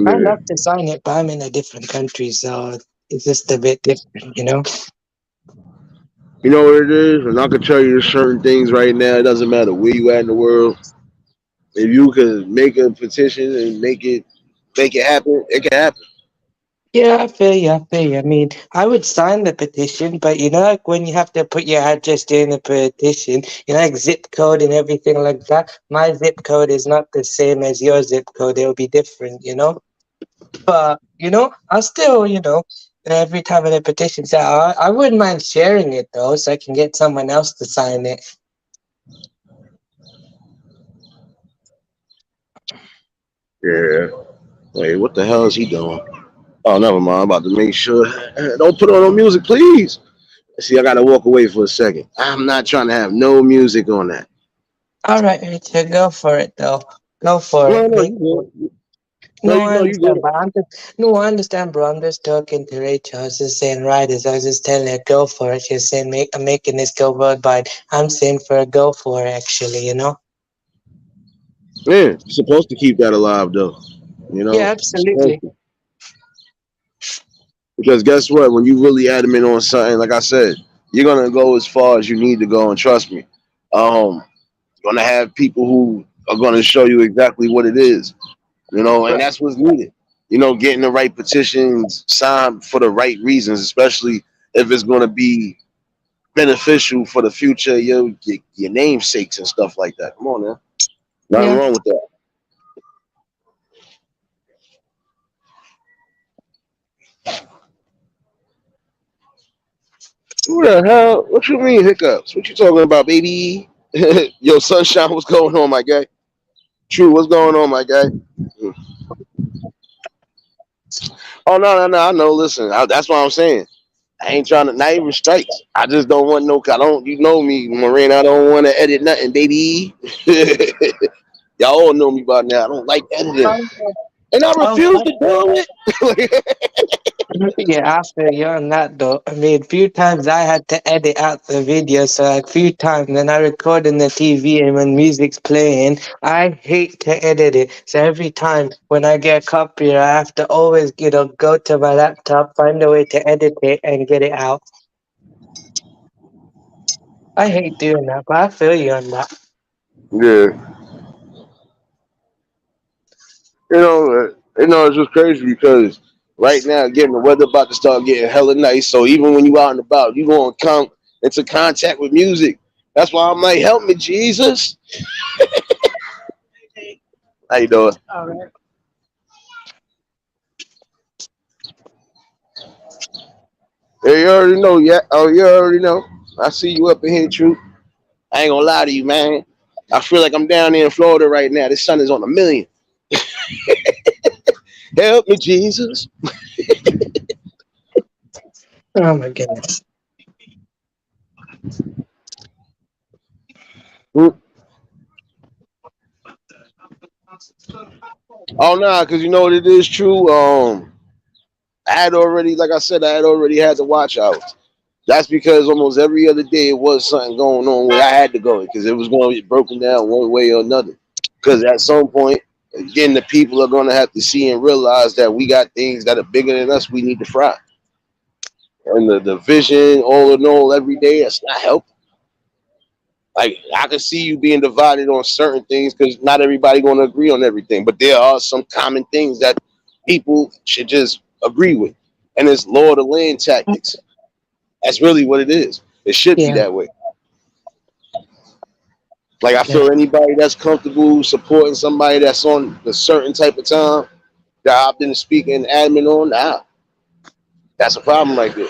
I'd Yeah. love to sign it, but I'm in a different country, so it's just a bit different. You know what it is? And I can tell you certain things right now. It doesn't matter where you at in the world. If you can make a petition and make it happen, it can happen. Yeah, I feel you. I feel you. I mean, I would sign the petition, but like when you have to put your address during the petition, like zip code and everything like that. My zip code is not the same as your zip code. It'll be different. But I still, every time in a petition, say I wouldn't mind sharing it though, so I can get someone else to sign it. Yeah. Wait, what the hell is he doing? Oh, never mind. I'm about to make sure. Don't put on no music, please. See, I gotta walk away for a second. I'm not trying to have no music on that. All right, Richard, go for it though. Go for No, it. no, Make you good. No, No, you I know you understand, good. but no, I understand, bro. I'm just talking to Rachel. I was just saying, right, I was just telling her, go for it. She's saying, I'm making this go worldwide. I'm saying for a go for it, actually. Yeah, you're supposed to keep that alive though. You Yeah, know, you're supposed absolutely. to. Because guess what? When you really adamant on something, like I said, you're gonna go as far as you need to go, and trust me. You're gonna have people who are gonna show you exactly what it is. And Right. that's what's needed. Getting the right petitions signed for the right reasons, especially if it's gonna be beneficial for the future, your namesakes and stuff like that. Come on, man. Nothing Yeah. wrong with that. Who the hell? What you mean hiccups? What you talking about, baby? Yo, sunshine, what's going on, my guy? True, what's going on, my guy? Oh no, no, no. I know. Listen, that's what I'm saying. I ain't trying to, not even strikes. I just don't want no. I don't. You know me, Marine. I don't want to edit nothing, baby. Y'all all know me by now. I don't like editing, Oh, and I oh, refuse to do it. yeah, I feel you on that though. I mean, few times I had to edit out the video, so like few times then I record in the TV and when music's playing, I hate to edit it. So every time when I get a copy, I have to always, go to my laptop, find a way to edit it and get it out. I hate doing that, but I feel you on that. Yeah, it's just crazy because right now, again, the weather about to start getting hella nice. So even when you out and about, you gonna come into contact with music. That's why I'm like, help me, Jesus. How you doing? Hey, you already know, yeah. Oh, you already know. I see you up in here, truth. I ain't gonna lie to you, man. I feel like I'm down there in Florida right now. The sun is on a million. Help me, Jesus. Oh my goodness. Mm. Oh nah, cause you know what it is true. I had already, like I said, I had already had to watch out. That's because almost every other day it was something going on where I had to go because it was going to get broken down one way or another. Because at some point, again, the people are going to have to see and realize that we got things that are bigger than us. We need to fry, and the vision, all in all, every day, it's not helping. Like I can see you being divided on certain things because not everybody going to agree on everything, but there are some common things that people should just agree with, and it's law of the land tactics. That's really what it is. It should be Yeah, that way. Like I yeah. feel anybody that's comfortable supporting somebody that's on a certain type of time that I've been speaking admin on, that's a problem right there.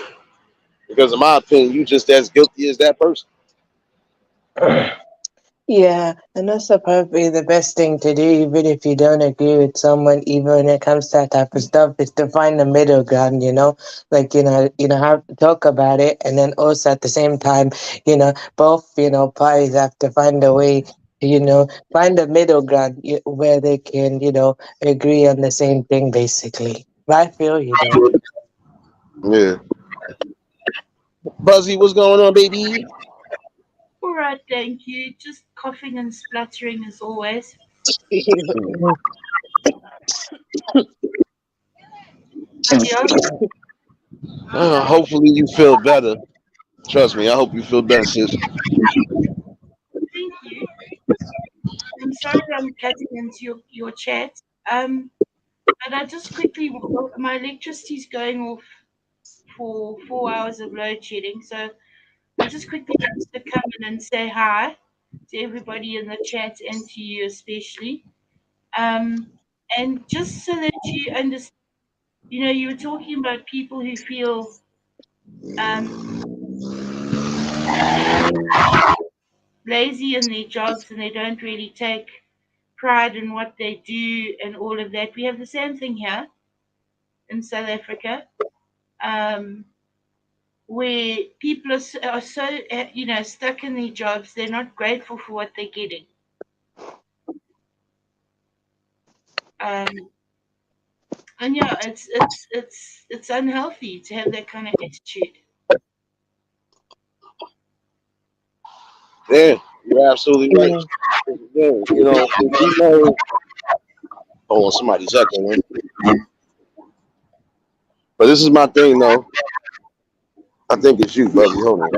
Because in my opinion, you just as guilty as that person. Yeah, and that's probably the best thing to do, even if you don't agree with someone, even when it comes to that type of stuff, is to find the middle ground, like, have to talk about it, and then also at the same time, both, parties have to find a way to, find the middle ground where they can, agree on the same thing, basically. But I feel you, though. Yeah. Buzzy, what's going on, baby? All right, thank you. Just coughing and spluttering as always. Adios. Hopefully you feel better. Trust me, I hope you feel better, sis. Thank you. I'm sorry I'm cutting into your chat. But I just quickly, my electricity's going off for 4 hours of load shedding, so I just quickly wanted to come in and say hi to everybody in the chat and to you especially. Um, and just so that you understand, you were talking about people who feel um, lazy in their jobs and they don't really take pride in what they do and all of that. We have the same thing here in South Africa, um, where people are so stuck in their jobs. They're not grateful for what they're getting, um, and yeah, it's unhealthy to have that kind of attitude. Yeah, you're absolutely right. Yeah, if you know, hold on, somebody's echoing. But this is my thing, though. I think it's you, Buzzy. Hold on.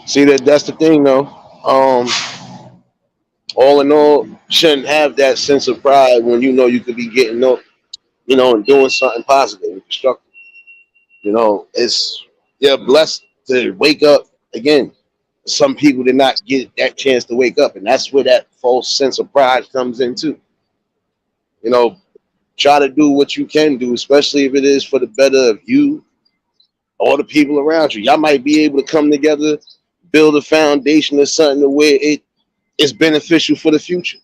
See that's the thing, though. Um, all in all, shouldn't have that sense of pride when you know you could be getting up, and doing something positive and constructive. It's you're blessed to wake up again. Some people did not get that chance to wake up, and that's where that false sense of pride comes into. You know, try to do what you can do, especially if it is for the better of you or the people around you. Y'all might be able to come together, build a foundation or something to where it is beneficial for the future.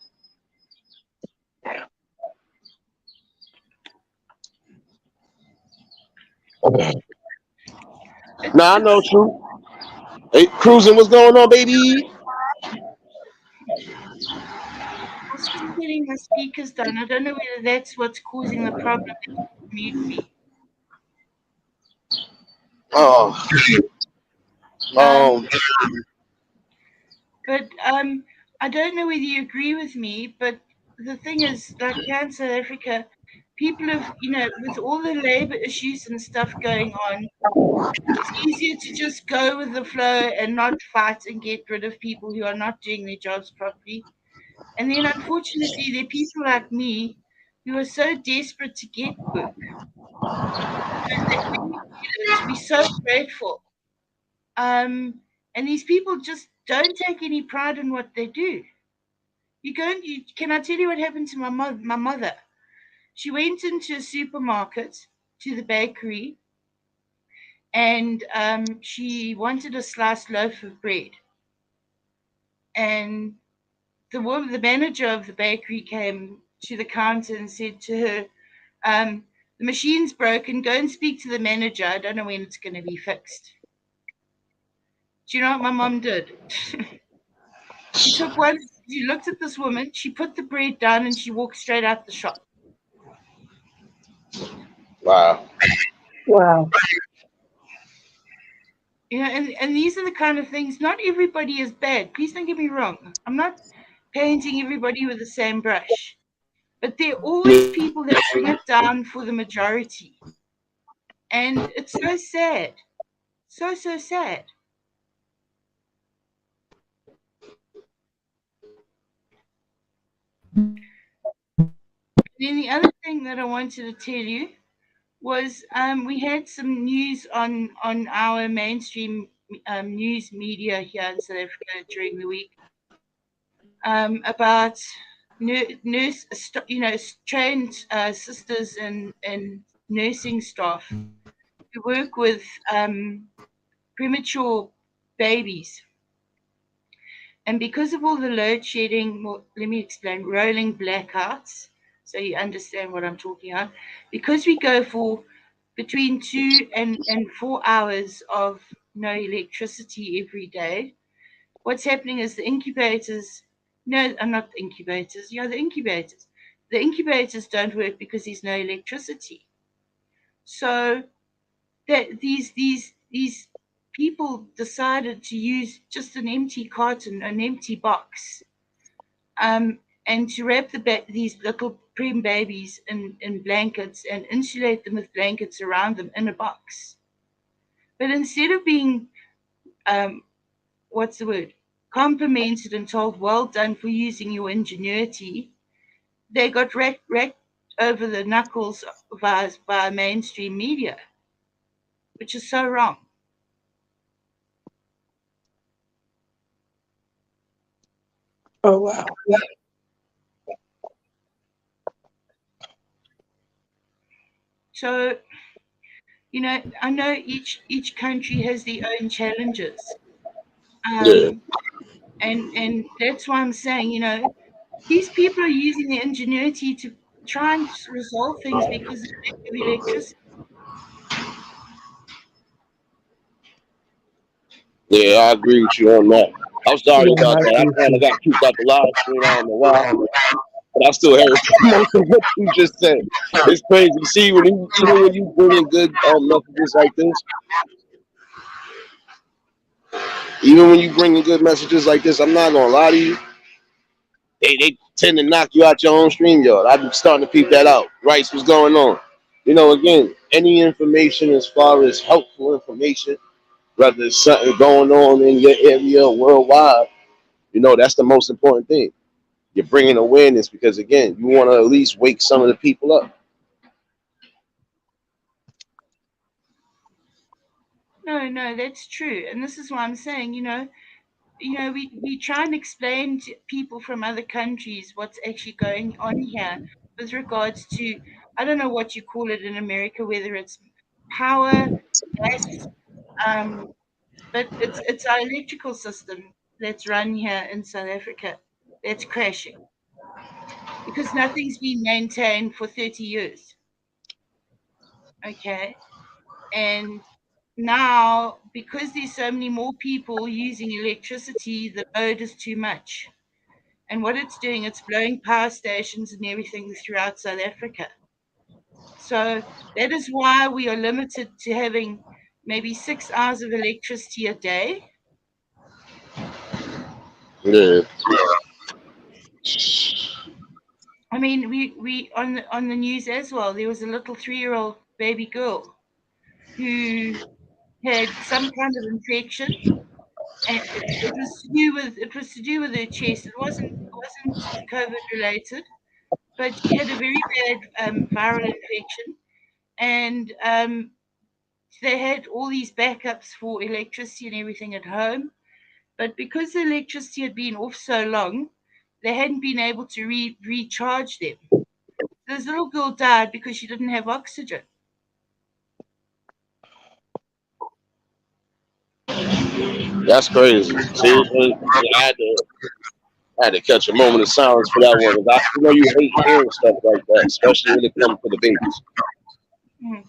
Nah, I know, true. Hey, cruising, what's going on, baby? I was just getting my speakers done. I don't know whether that's what's causing the problem. Mute me. Oh, Um, um, but I don't know whether you agree with me, but the thing is, like here in South Africa, people have, with all the labor issues and stuff going on, it's easier to just go with the flow and not fight and get rid of people who are not doing their jobs properly. And then, unfortunately, there are people like me who are so desperate to get work that when we get it, we're so grateful. And these people just don't take any pride in what they do. Can I tell you what happened to my mother? She went into a supermarket, to the bakery, and she wanted a sliced loaf of bread. And the manager of the bakery came to the counter and said to her, "The machine's broken. Go and speak to the manager. I don't know when it's going to be fixed." Do you know what my mom did? She took one. She looked at this woman. She put the bread down and she walked straight out the shop. wow. Wow. And these are the kind of things. Not everybody is bad. Please don't get me wrong. I'm not painting everybody with the same brush, but there are always people that bring it down for the majority, and it's so sad, so sad. Then the other thing that I wanted to tell you was we had some news on our mainstream news media here in South Africa during the week about nurse, trained sisters and nursing staff who work with premature babies. And because of all the load shedding, well, let me explain, rolling blackouts, so you understand what I'm talking about. Because we go for between 2 and 4 hours of no electricity every day, what's happening is the incubators, no, I'm not the incubators, yeah, the incubators. The incubators don't work because there's no electricity. So that these people decided to use just an empty carton, an empty box, and to wrap these little prem babies in blankets and insulate them with blankets around them in a box. But instead of being, what's the word, complimented and told, well done for using your ingenuity, they got racked over the knuckles by mainstream media, which is so wrong. Oh, wow. So, I know each country has their own challenges, Yeah. and that's why I'm saying, these people are using their ingenuity to try and resolve things because of lack of electricity. Yeah, I agree with you on that. I'm sorry Yeah, about I that. agree I kind of too. got kicked out the live stream. I don't know why, but I still heard most of what you just said. It's crazy. See, even when you bring in good messages like this, even when you bring in good messages like this, I'm not gonna lie to you. They tend to knock you out your own stream yard. I'm starting to peep that out. Rice, what's going on? Again, any information as far as helpful information, whether it's something going on in your area or worldwide, that's the most important thing. You're bringing awareness because, again, you want to at least wake some of the people up. No, that's true, and this is why I'm saying, we try and explain to people from other countries what's actually going on here with regards to, I don't know what you call it in America, whether it's power, gas, um, but it's our electrical system that's run here in South Africa that's crashing because nothing's been maintained for 30 years. Okay. And now, because there's so many more people using electricity, the load is too much. And what it's doing, it's blowing power stations and everything throughout South Africa. So that is why we are limited to having maybe 6 hours of electricity a day. Yeah. I mean, we on the news as well. There was a little 3-year-old baby girl who had some kind of infection, and it was to do with her chest. It wasn't COVID related, but she had a very bad viral infection, and they had all these backups for electricity and everything at home. But because the electricity had been off so long, they hadn't been able to recharge them. This little girl died because she didn't have oxygen. That's crazy. See, I had to catch a moment of silence for that one. 'Cause you know you hate hearing stuff like that, especially when it comes to the babies. Mm.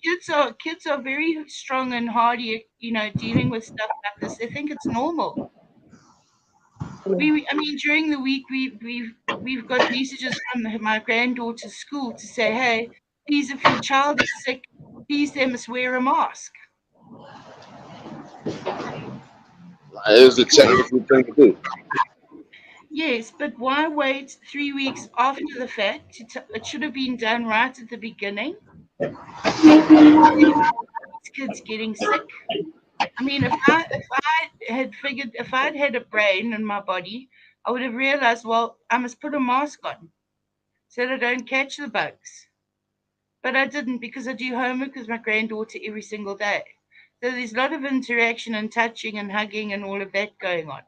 You know, kids are very strong and hardy. Dealing with stuff like this. They think it's normal. I mean, during the week we've got messages from my granddaughter's school to say, hey, please, if your child is sick, please they must wear a mask. It is a Because technical thing to do. yes, but why wait 3 weeks after the fact? It should have been done right at the beginning instead of these kids getting sick. I mean, if I'd had a brain in my body, I would have realized, well, I must put a mask on so that I don't catch the bugs. But I didn't because I do homework with my granddaughter every single day. So there's a lot of interaction and touching and hugging and all of that going on.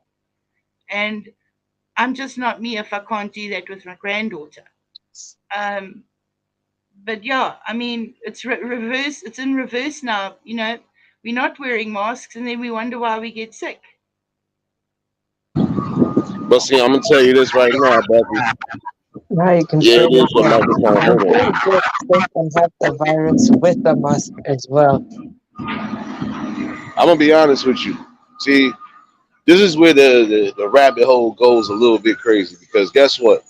And I'm just not me if I can't do that with my granddaughter. Um, but yeah, I mean, it's reverse. It's in reverse now. We're not wearing masks, and then we wonder why we get sick. But see, I'm gonna tell you this right now, Becky. Now you can Yeah, feel it is your it. microphone. You Hold on. can get sick and have the virus with the mask as well. I'm gonna be honest with you. See, this is where the rabbit hole goes a little bit crazy because guess what?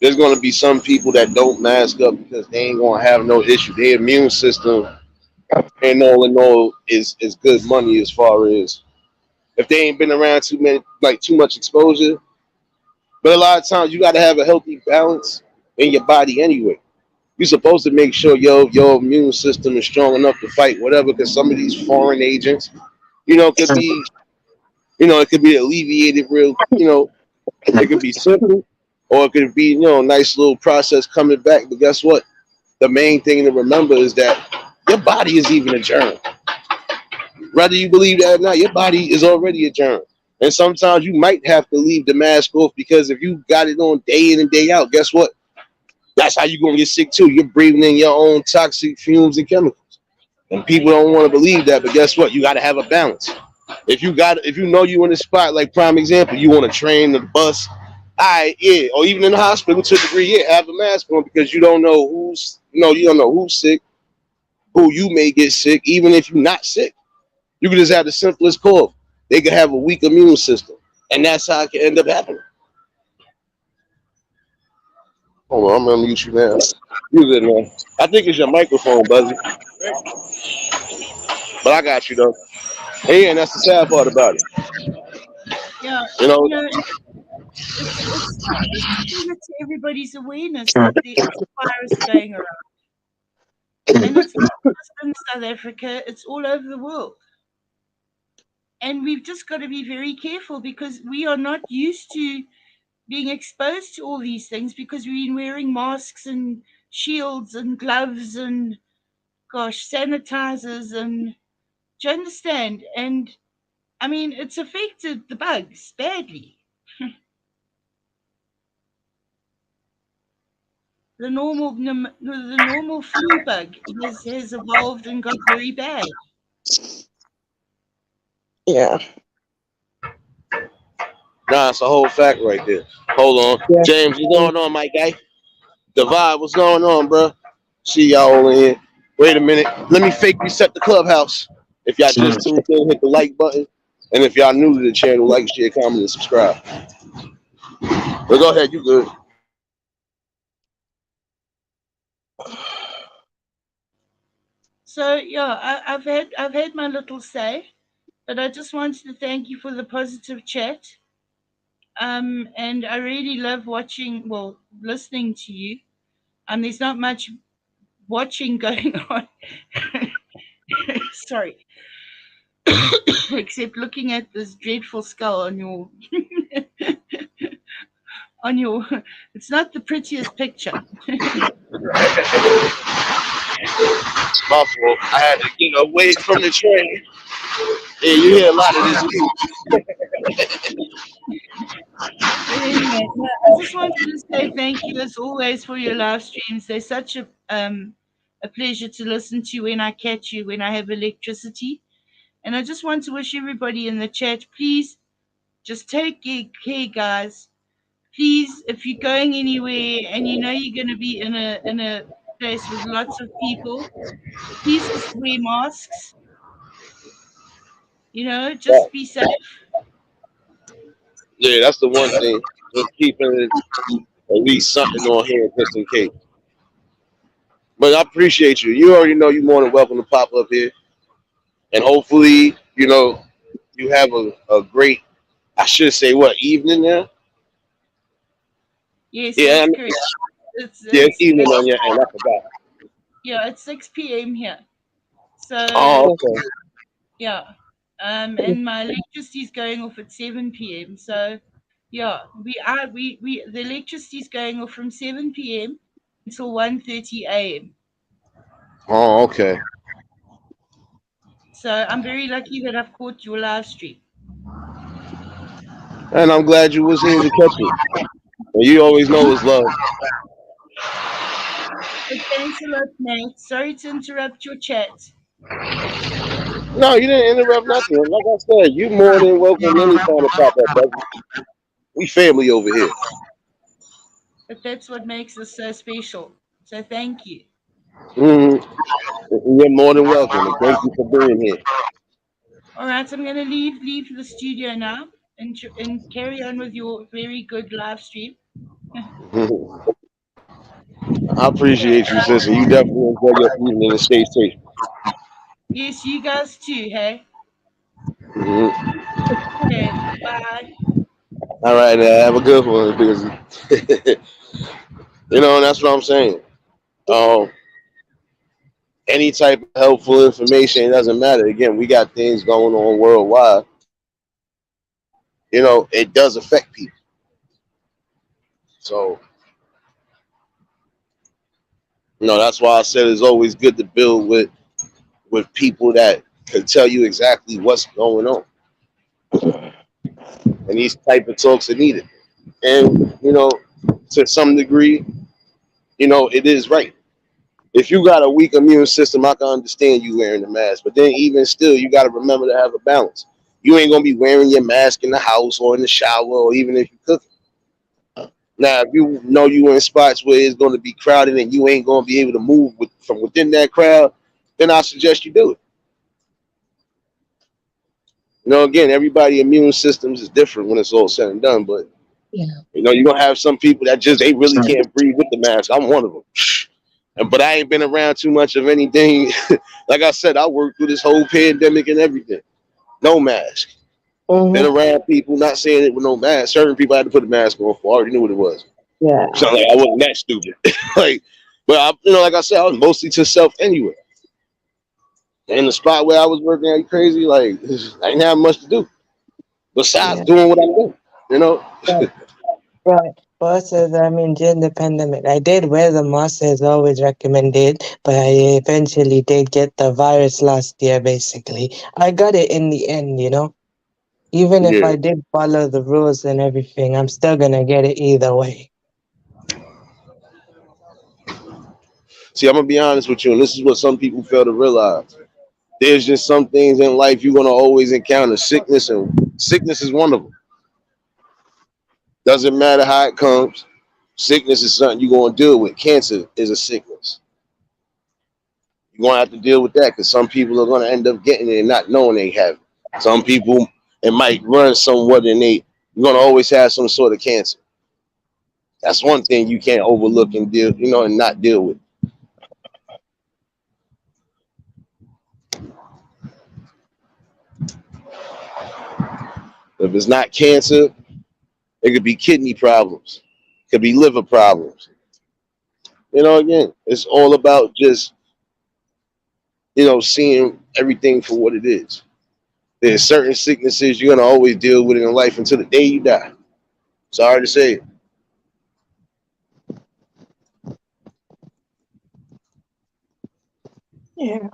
There's gonna be some people that don't mask up because they ain't gonna have no issue. Their immune system and all in all is good money as far as if they ain't been around too much exposure. But a lot of times you gotta have a healthy balance in your body anyway. You're supposed to make sure your immune system is strong enough to fight whatever because some of these foreign agents, could be it could be alleviated real, it could be simple or it could be, a nice little process coming back. But guess what? The main thing to remember is that your body is even a germ. Whether you believe that or not, your body is already a germ. And sometimes you might have to leave the mask off because if you got it on day in and day out, guess what? That's how you're gonna get sick too. You're breathing in your own toxic fumes and chemicals. And people don't want to believe that, but guess what? You gotta have a balance. If you know you in a spot, like prime example, you on a train, the bus, yeah, or even in the hospital to a degree, yeah, have a mask on because you don't know you don't know who's sick, who you may get sick, even if you're not sick. You can just have the simplest cough. They could have a weak immune system, and that's how it can end up happening. Hold on, I'm gonna mute you now. You good man? I think it's your microphone, Buzzy, but I got you though. And yeah, and that's the sad part about it. Yeah, You know, it's to bring it to everybody's awareness that there is a virus going around, and it's not just in South Africa; it's all over the world. And we've just got to be very careful because we are not used to being exposed to all these things because we've been wearing masks and shields and gloves and gosh, sanitizers and do you understand? And I mean, it's affected the bugs badly. The normal flu bug has evolved and got very bad. Yeah. nah, it's a whole fact right there. Hold on, Yeah. James, what's going on, my guy? Divide, what's going on, bro? See y'all in here. Wait a minute. Let me fake reset the clubhouse. If y'all just tuned in, hit the like button. And if y'all new to the channel, like, share, comment, and subscribe. But go ahead, you good. So yeah, I've had my little say, but I just wanted to thank you for the positive chat. And I really love listening to you. There's not much watching going on. Sorry, except looking at this dreadful skull on your on your. It's not the prettiest picture. My fault. I had to get away from the train. Yeah, you hear a lot of this too. But anyway, I just wanted to say thank you as always for your live streams. They're such a pleasure to listen to when I catch you when I have electricity. And I just want to wish everybody in the chat, please just take care, guys. Please, if you're going anywhere and you know you're going to be in a place with lots of people, please just wear masks. You know, just be safe. Yeah, that's the one thing. Just keeping at least something on hand just in case. But I appreciate you. You already know you're more than welcome to pop up here. And hopefully, you have a great, I should say, what, evening now? Yes, Yeah, that's correct. it's evening on your end. I forgot. Yeah, it's 6 p.m. here. So Oh, okay. yeah. And my electricity is going off at 7 p.m. So yeah, we the electricity is going off from 7 p.m. until 1:30 a.m. Oh, okay. So I'm very lucky that I've caught your live stream. And I'm glad you was here to catch it. And you always know it's love. But thanks a lot, Nate. Sorry to interrupt your chat. No, you didn't interrupt nothing. Like I said, you more than welcome anytime to pop up, brother. We family over here. But that's what makes us so special. So thank you. Mm-hmm. You're more than welcome. And thank you for being here. All right, I'm going to leave the studio now and carry on with your very good live stream. I appreciate you, sister. You definitely enjoy your evening and stay safe. Yes, you guys too, hey? Mm-hmm. Okay, bye. All right, have a good one. Because and that's what I'm saying. Um, any type of helpful information, it doesn't matter. Again, we got things going on worldwide. It does affect people. So, that's why I said it's always good to build with people that can tell you exactly what's going on. And these type of talks are needed. And, to some degree, it is right. If you got a weak immune system, I can understand you wearing the mask. But then even still, you got to remember to have a balance. You ain't going to be wearing your mask in the house or in the shower or even if you're cooking. Now, if you know you in spots where it's going to be crowded and you ain't going to be able to move from within that crowd, then I suggest you do it. Again, everybody's immune systems is different when it's all said and done. But, you're going to have some people that they really can't breathe with the mask. I'm one of them. But I ain't been around too much of anything. Like I said, I worked through this whole pandemic and everything. No mask. Been around people not saying it with no mask. Certain people had to put a mask on for. I already knew what it was. Yeah. So like I wasn't that stupid. But like I said, I was mostly to self anyway. And the spot where I was working at crazy, like I didn't have much to do besides doing what I do. Right. Also, during the pandemic, I did wear the mask as always recommended, but I eventually did get the virus last year, basically. I got it in the end, Even if Yeah. I did follow the rules and everything, I'm still gonna get it either way. See, I'm gonna be honest with you, and this is what some people fail to realize. There's just some things in life you're gonna always encounter sickness, and sickness is one of them. Doesn't matter how it comes. Sickness is something you're gonna deal with. Cancer is a sickness. You're gonna have to deal with that because some people are gonna end up getting it and not knowing they have it. Some people it might run somewhat and you're gonna always have some sort of cancer. That's one thing you can't overlook and deal, and not deal with. If it's not cancer, it could be kidney problems, it could be liver problems. Again, it's all about just seeing everything for what it is. There's certain sicknesses you're gonna always deal with in life until the day you die. Sorry to say it. Yeah.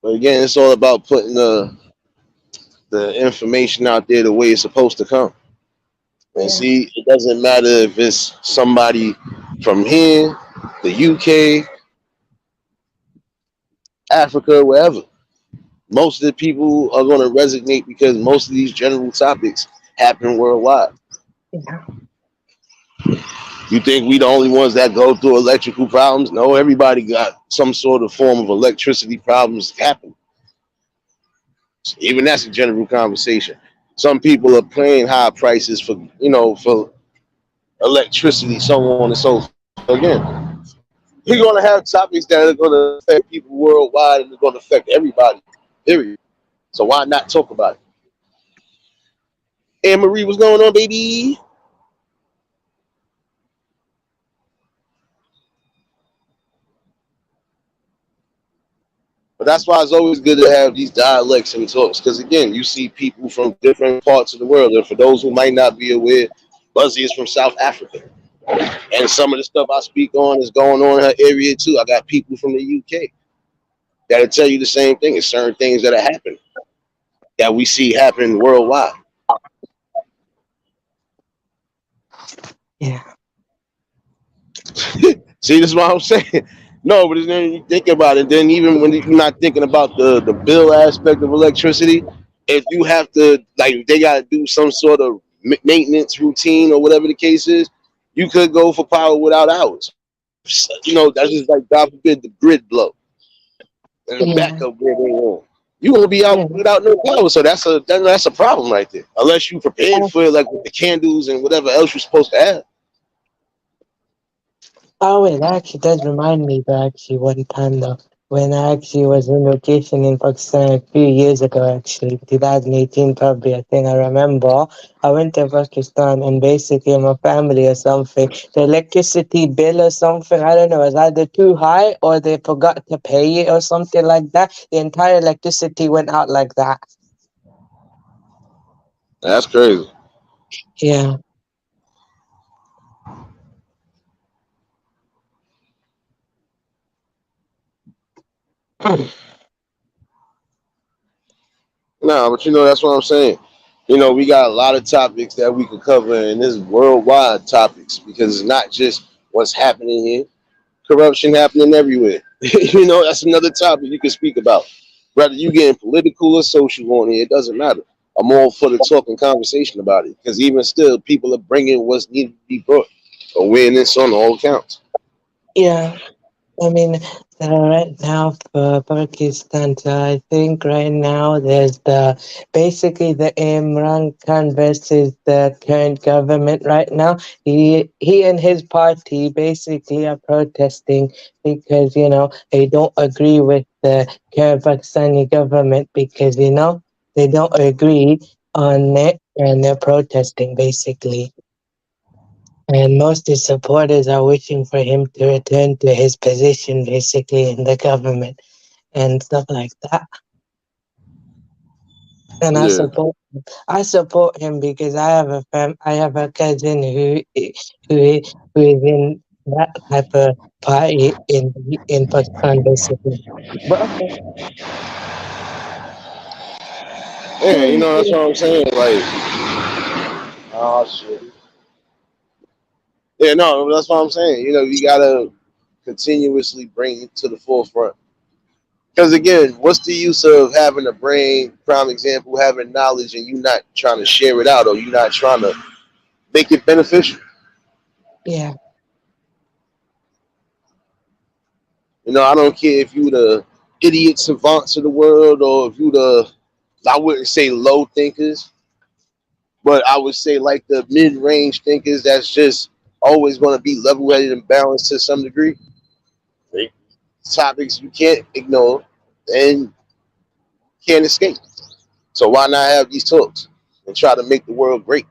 But again, it's all about putting the information out there the way it's supposed to come. And Yeah. see, it doesn't matter if it's somebody from here, the UK, Africa, wherever. Most of the people are going to resonate because most of these general topics happen worldwide. Yeah. You think we the only ones that go through electrical problems? No, everybody got some sort of form of electricity problems happen. Even that's a general conversation. Some people are paying high prices for electricity, so on and so forth. So again, you're gonna have topics that are gonna affect people worldwide and it's gonna affect everybody. Period. So why not talk about it? Anne Marie, what's going on, baby? But that's why it's always good to have these dialects and talks. Because again, you see people from different parts of the world. And for those who might not be aware, Buzzy is from South Africa. And some of the stuff I speak on is going on in her area too. I got people from the UK that'll tell you the same thing. It's certain things that are happening that we see happening worldwide. Yeah. See, this is what I'm saying. No, but then you think about it. Then even when you're not thinking about the bill aspect of electricity, if you have to like, they got to do some sort of maintenance routine or whatever the case is, you could go for power without hours. That's just like God forbid the grid blow and the Yeah. backup grid ain't on. You gonna be Yeah. out without no power, so that's a problem right there. Unless you prepared for it, like with the candles and whatever else you're supposed to have. Oh, it actually does remind me that actually one time though, when I actually was on vacation in Pakistan a few years ago, actually, 2018 probably, I think I remember. I went to Pakistan and basically my family or something, the electricity bill or something, I don't know, was either too high or they forgot to pay it or something like that. The entire electricity went out like that. That's crazy. Yeah. No, but that's what I'm saying. We got a lot of topics that we could cover, and this is worldwide topics because it's not just what's happening here. Corruption happening everywhere. That's another topic you can speak about. Whether you getting political or social on here, it doesn't matter. I'm all for the talk and conversation about it because even still, people are bringing what's needed to be brought. Awareness on all accounts. Yeah. I mean, right now for Pakistan, so I think right now there's basically the Imran Khan versus the current government right now. He and his party basically are protesting because they don't agree with the current Pakistani government because they don't agree on it and they're protesting basically. And most of his supporters are wishing for him to return to his position, basically, in the government and stuff like that. And Yeah. I support him because I have a cousin who who is in that type of party in Pakistan, basically. But okay. Yeah, that's what I'm saying. Like, oh shit. Yeah, no, that's what I'm saying. You gotta continuously bring it to the forefront. Because again, what's the use of having a brain, prime example, having knowledge, and you not trying to share it out, or you not trying to make it beneficial? Yeah, You know, I don't care if you the idiot savants of the world, or if you the, I wouldn't say low thinkers, but I would say like the mid-range thinkers that's just always going to be level-headed and balanced to some degree. Right? Topics you can't ignore and can't escape. So why not have these talks and try to make the world great?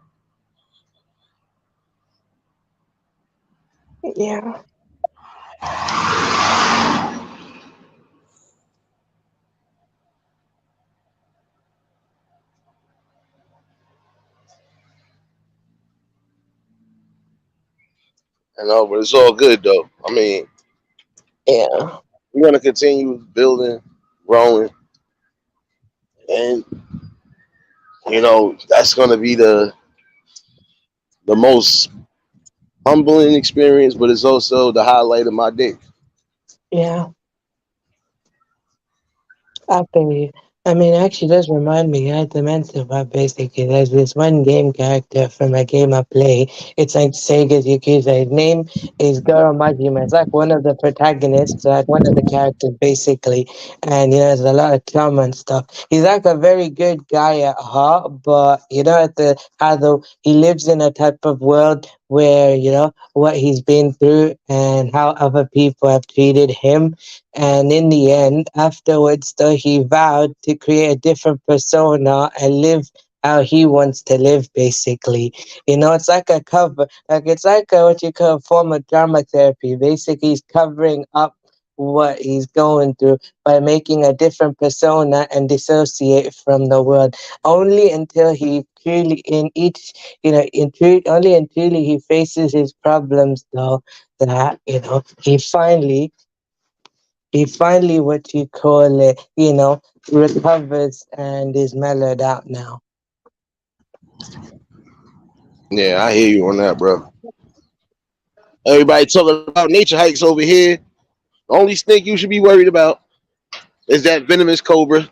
yeah, You know, but it's all good though. I mean, yeah, we're gonna continue building, growing, and that's gonna be the most humbling experience, but it's also the highlight of my day. yeah. I feel you. I mean, actually, does remind me. I had to mention about basically. There's this one game character from a game I play. It's like Sega's Yakuza. His name is Goro Majima. It's like one of the protagonists, like one of the characters, basically. And there's a lot of trauma and stuff. He's like a very good guy at heart, but at the how though he lives in a type of world where what he's been through and how other people have treated him, and in the end, afterwards, though, he vowed to create a different persona and live how he wants to live, basically. It's like a cover, like it's like what you call a form of drama therapy. Basically, he's covering up what he's going through by making a different persona and dissociate from the world only until he truly in each only until he faces his problems, though, that he finally what you call it, recovers and is mellowed out now. Yeah, I hear you on that, bro. Everybody talking about nature hikes over here. The only snake you should be worried about is that venomous cobra,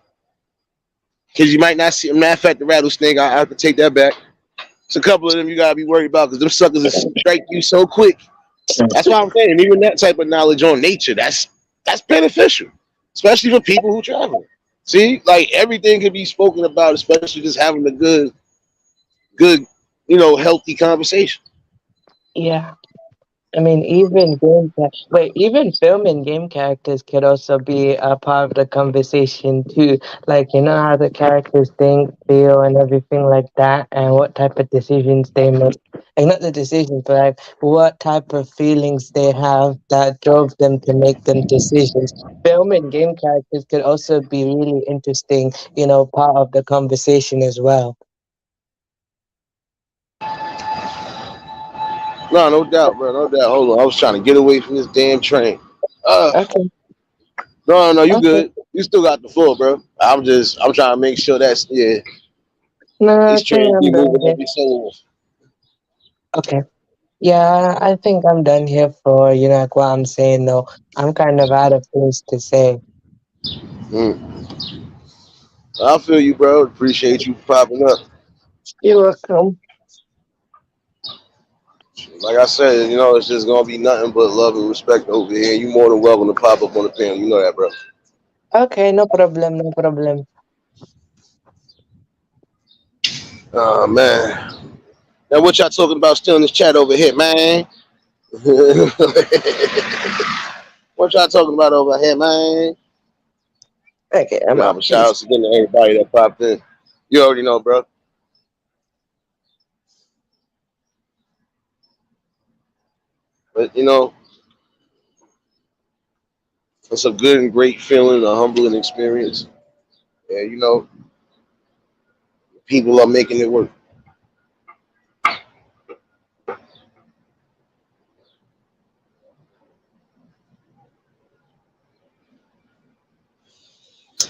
because you might not see. Matter of fact, the rattlesnake, I have to take that back. It's a couple of them you gotta be worried about because them suckers will strike you so quick. That's why I'm saying, even that type of knowledge on nature, that's beneficial, especially for people who travel. See, like everything can be spoken about, especially just having a good, healthy conversation. Yeah. I mean, even film and game characters could also be a part of the conversation too. Like, how the characters think, feel, and everything like that, and what type of decisions they make. Like, not the decisions, but like what type of feelings they have that drove them to make them decisions. Film and game characters could also be really interesting, part of the conversation as well. No, no doubt, bro, no doubt. Hold on, I was trying to get away from this damn train. Uh, Okay, no, no, you okay. good. You still got the floor, bro. I'm trying to make sure that's yeah. No, I These think trains I'm be done moving here. every so. Okay. Yeah, I think I'm done here for, like what I'm saying though. I'm kind of out of things to say. Mm. I feel you, bro. Appreciate you popping up. You're welcome. Like I said, it's just gonna be nothing but love and respect over here. You more than welcome to pop up on the panel. You know that, bro. Okay, no problem, no problem. Oh man. Now what y'all talking about still in this chat over here, man? What y'all talking about over here, man? Okay, I'm Nah, out. but shout Peace. out again to everybody that popped in. You already know, bro. But it's a good and great feeling, a humbling experience. Yeah, people are making it work.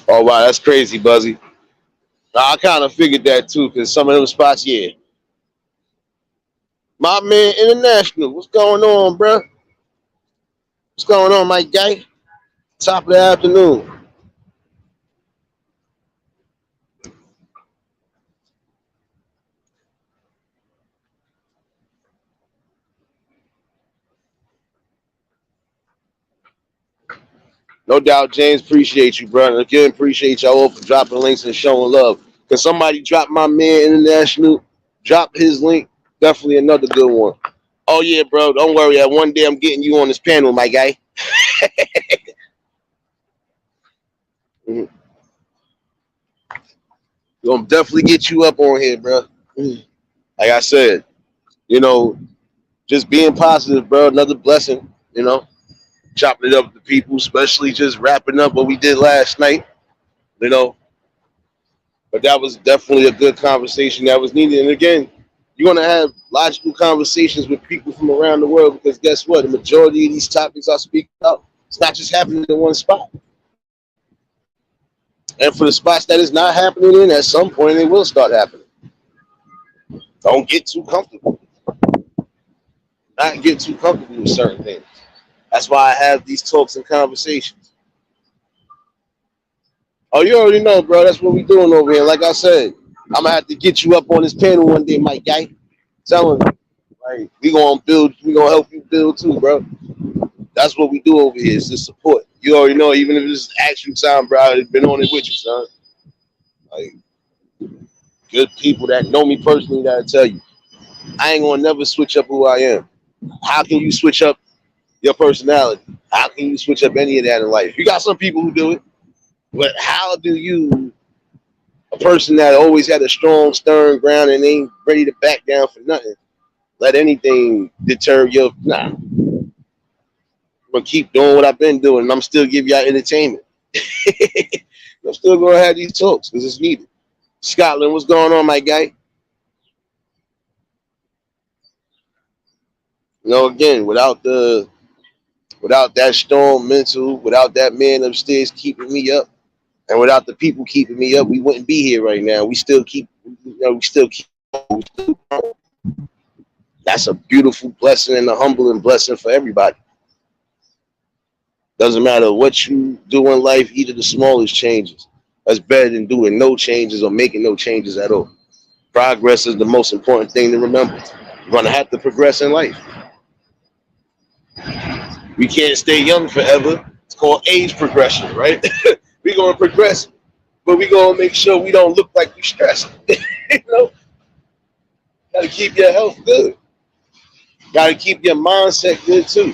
Oh wow, that's crazy, Buzzy. I kind of figured that too, because some of them spots, yeah. My man International, what's going on, bro? What's going on, my guy? Top of the afternoon. No doubt, James. Appreciate you, brother. Again, appreciate y'all all for dropping links and showing love. Cause somebody dropped my man International, drop his link. Definitely another good one. Oh yeah, bro. Don't worry. One day I'm getting you on this panel, my guy. Mhm. Gonna definitely get you up on here, bro. Mhm. Like I said, you know, just being positive, bro. Another blessing. Chopping it up with the people, especially just wrapping up what we did last night. You know, but that was definitely a good conversation that was needed. And again, you're gonna have logical conversations with people from around the world because guess what? The majority of these topics I speak about, it's not just happening in one spot. And for the spots that is not happening in, at some point it will start happening. Don't get too comfortable. Not get too comfortable with certain things. That's why I have these talks and conversations. Oh, you already know, bro. That's what we doing over here. Like I said, I'm gonna have to get you up on this panel one day, Mike guy. Telling you, like, we gonna build, we gonna help you build too, bro. That's what we do over here. Is just support. You already know, even if it's action time, bro. I've been on it with you, son. Like, good people that know me personally that'll tell you, I ain't gonna never switch up who I am. How can you switch up your personality? How can you switch up any of that in life? You got some people who do it, but how do you, a person that always had a strong, stern ground and ain't ready to back down for nothing, let anything deter your, nah, I'm gonna keep doing what I've been doing and I'm still give y'all entertainment. I'm still gonna have these talks because it's needed. Scotland, what's going on, my guy? Again, without that strong mental, without that man upstairs keeping me up, and without the people keeping me up, we wouldn't be here right now. We still keep, we still keep. That's a beautiful blessing and a humbling blessing for everybody. Doesn't matter what you do in life, either the smallest changes. That's better than doing no changes or making no changes at all. Progress is the most important thing to remember. You're gonna have to progress in life. We can't stay young forever. It's called age progression, right? We're gonna progress, but we're gonna make sure we don't look like we stressed. you know, gotta keep your health good. Gotta keep your mindset good too.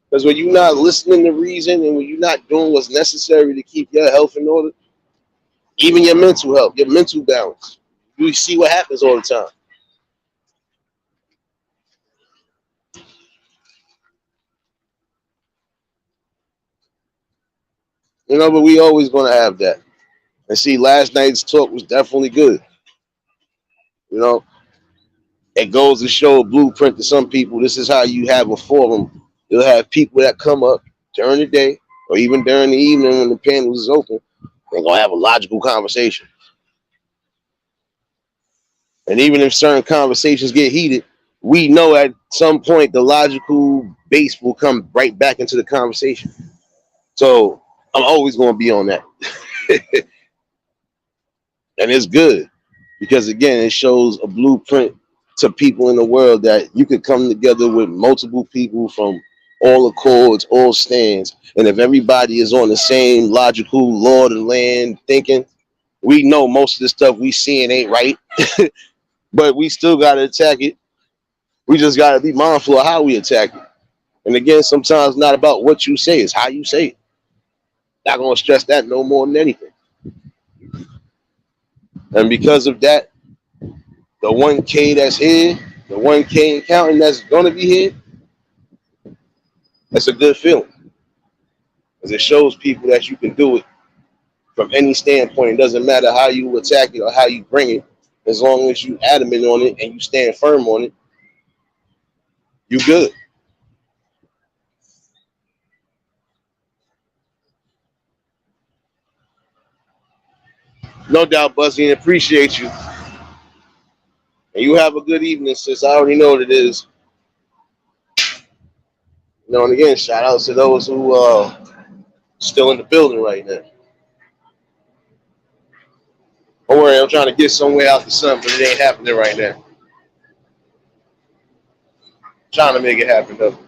Because when you're not listening to reason and when you're not doing what's necessary to keep your health in order, even your mental health, your mental balance, you see what happens all the time. But we always gonna have that. And see, last night's talk was definitely good. You know, it goes to show a blueprint to some people. This is how you have a forum. You'll have people that come up during the day or even during the evening when the panel is open. They're gonna have a logical conversation. And even if certain conversations get heated, we know at some point the logical base will come right back into the conversation. So I'm always gonna be on that. And it's good because again, it shows a blueprint to people in the world that you could come together with multiple people from all accords, all stands, and if everybody is on the same logical law of the land thinking, we know most of the stuff we seeing ain't right, but we still gotta attack it. We just gotta be mindful of how we attack it. And again, sometimes not about what you say, it's how you say it. Not gonna stress that no more than anything. And because of that, the 1K that's here, the 1K and counting that's gonna be here, that's a good feeling. Because it shows people that you can do it from any standpoint. It doesn't matter how you attack it or how you bring it, as long as you adamant on it and you stand firm on it, you good. No doubt, Buzzy, and appreciate you. And you have a good evening, sis. I already know what it is. And again, shout out to those who still in the building right now. Don't worry, I'm trying to get somewhere out the sun, but it ain't happening right now. Trying to make it happen though.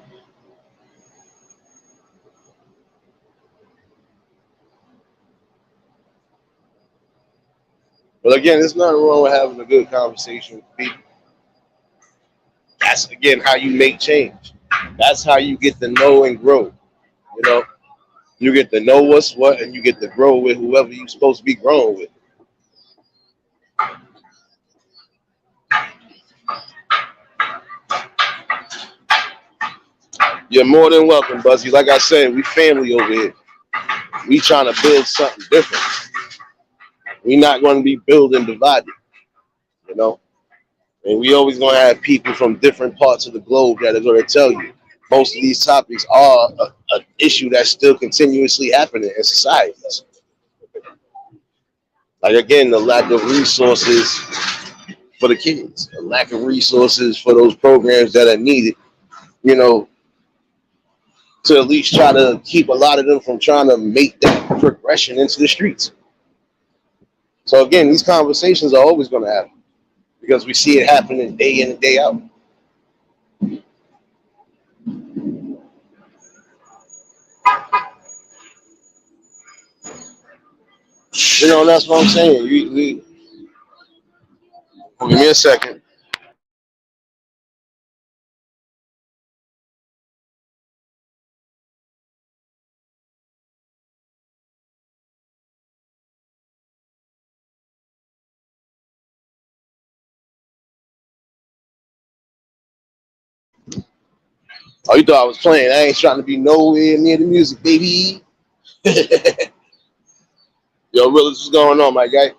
But again, there's nothing wrong with having a good conversation with people. That's again how you make change. That's how you get to know and grow. You know, you get to know what's what, and you get to grow with whoever you're supposed to be growing with. You're more than welcome, Buzzy. Like I said, we family over here. We trying to build something different. We not going to be building divided. You know, and we always going to have people from different parts of the globe that are going to tell you most of these topics are an issue that's still continuously happening in societies. Like again, the lack of resources for the kids, the lack of resources for those programs that are needed. You know, to at least try to keep a lot of them from trying to make that progression into the streets. So again, these conversations are always going to happen because we see it happening day in and day out. You know, that's what I'm saying. Give me a second. Oh, you thought I was playing? I ain't trying to be nowhere near the music, baby. Yo, Willis, what's going on, my guy?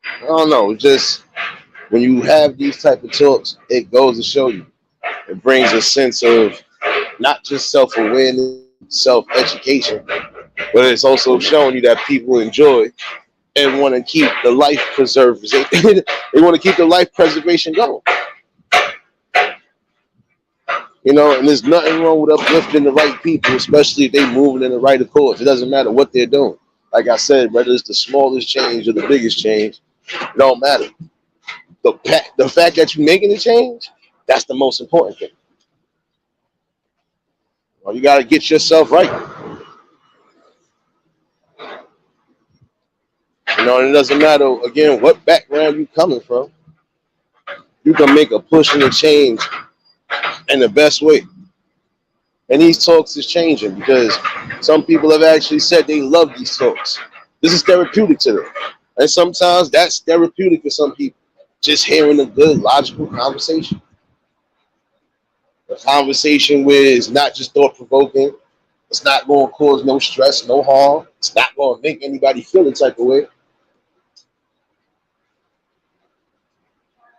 I don't know. Just when you have these type of talks, it goes to show you. It brings a sense of not just self awareness, self education, but it's also showing you that people enjoy and want to keep the life preservers. They want to keep the life preservation going. You know, and there's nothing wrong with uplifting the right people, especially if they moving in the right accords. It doesn't matter what they're doing. Like I said, whether it's the smallest change or the biggest change, it don't matter. The fact that you're making a change, that's the most important thing. Well, you got to get yourself right. You know, and it doesn't matter again what background you coming from. You can make a push and a change in the best way. And these talks is changing because some people have actually said they love these talks. This is therapeutic to them. And sometimes that's therapeutic for some people. Just hearing a good, logical conversation. A conversation where it's not just thought provoking. It's not going to cause no stress, no harm. It's not going to make anybody feel a type of way.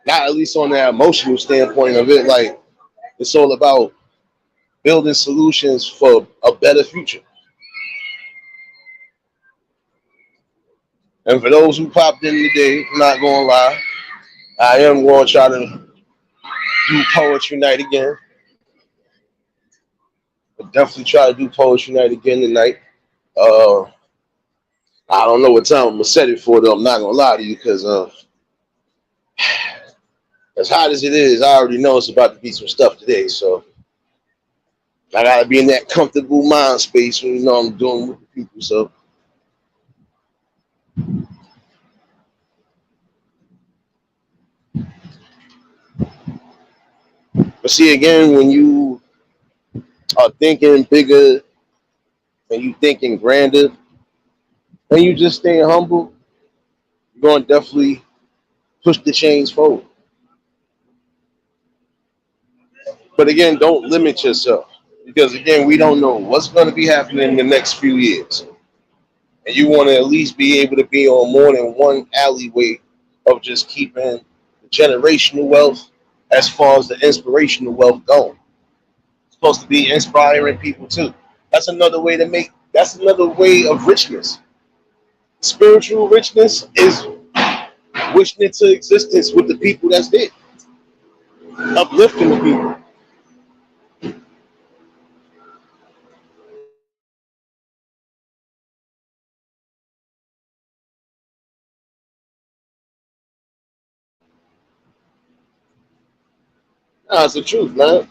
Not at least on the emotional standpoint of it. Like, it's all about building solutions for a better future. And for those who popped in today, I'm not going to lie, I am going to try to do Poetry Night again. I'll definitely try to do Poetry Night again tonight. Uh, I don't know what time I'm going to set it for, though. I'm not going to lie to you because as hot as it is, I already know it's about to be some stuff today. So I got to be in that comfortable mind space when you know I'm doing with the people. So, but see, again, when you are thinking bigger and you thinking grander and you just staying humble, you're going to definitely push the chains forward. But again, don't limit yourself because again, we don't know what's going to be happening in the next few years, and you want to at least be able to be on more than one alleyway of just keeping the generational wealth as far as the inspirational wealth going. It's supposed to be inspiring people too. That's another way to make. That's another way of richness. Spiritual richness is wishing into existence with the people that's there, uplifting the people. That's the truth, man.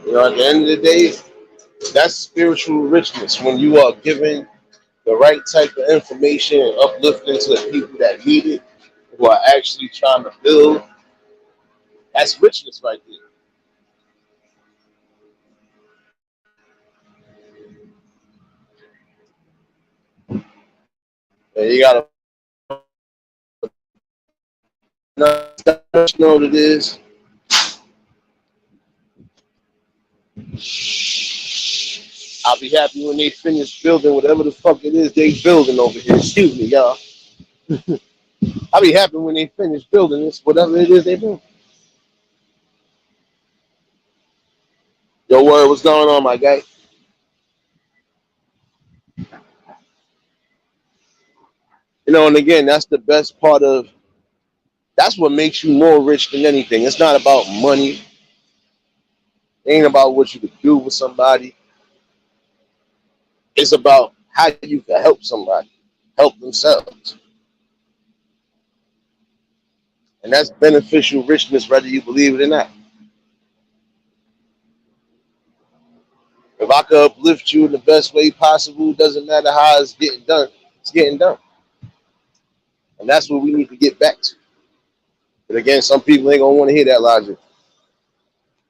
You know, at the end of the day, that's spiritual richness when you are given the right type of information and uplifting to the people that need it, who are actually trying to build. That's richness right there. And you gotta know what it is. I'll be happy when they finish building whatever the fuck it is they building over here. Excuse me, y'all. I'll be happy when they finish building this, whatever it is they do. Yo, word, what's going on, my guy? You know, and again, that's the best part of. That's what makes you more rich than anything. It's not about money. It ain't about what you could do with somebody. It's about how you can help somebody, help themselves, and that's beneficial richness, whether you believe it or not. If I could uplift you in the best way possible, doesn't matter how it's getting done. It's getting done, and that's what we need to get back to. But again, some people ain't gonna want to hear that logic.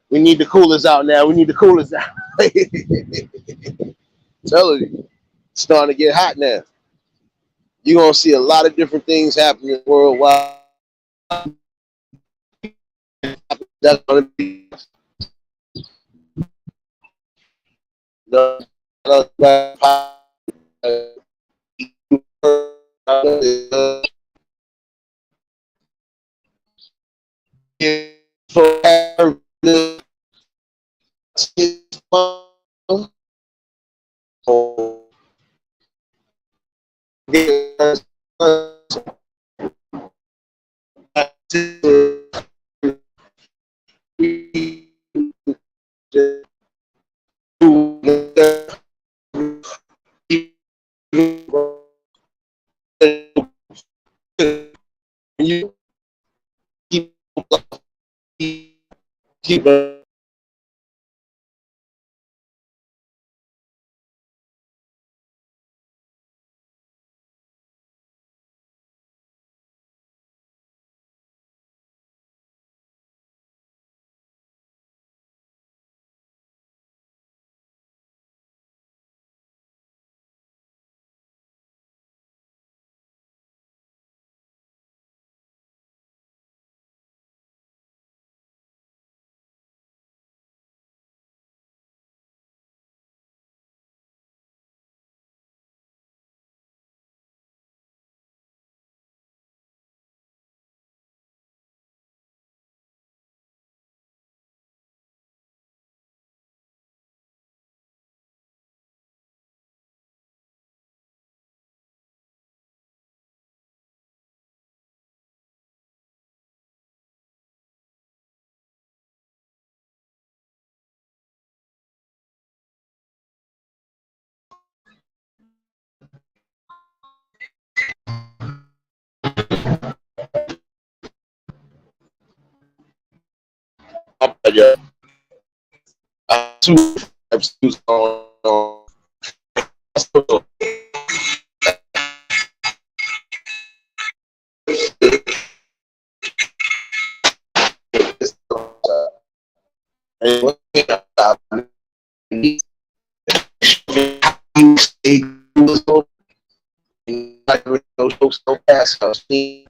We need the coolers out now. We need the coolers out. Telling you, it's starting to get hot now. You're gonna see a lot of different things happening worldwide. That's gonna be the you keep keep up. Two episodes on. Those folks don't pass us. I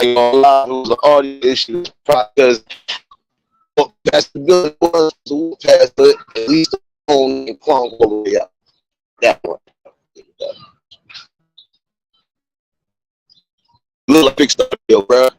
ain't gonna lie, it was an audio issue because that's the good was past, but at least the phone and clone all the way up. That one. Little fixed up, yo, bro.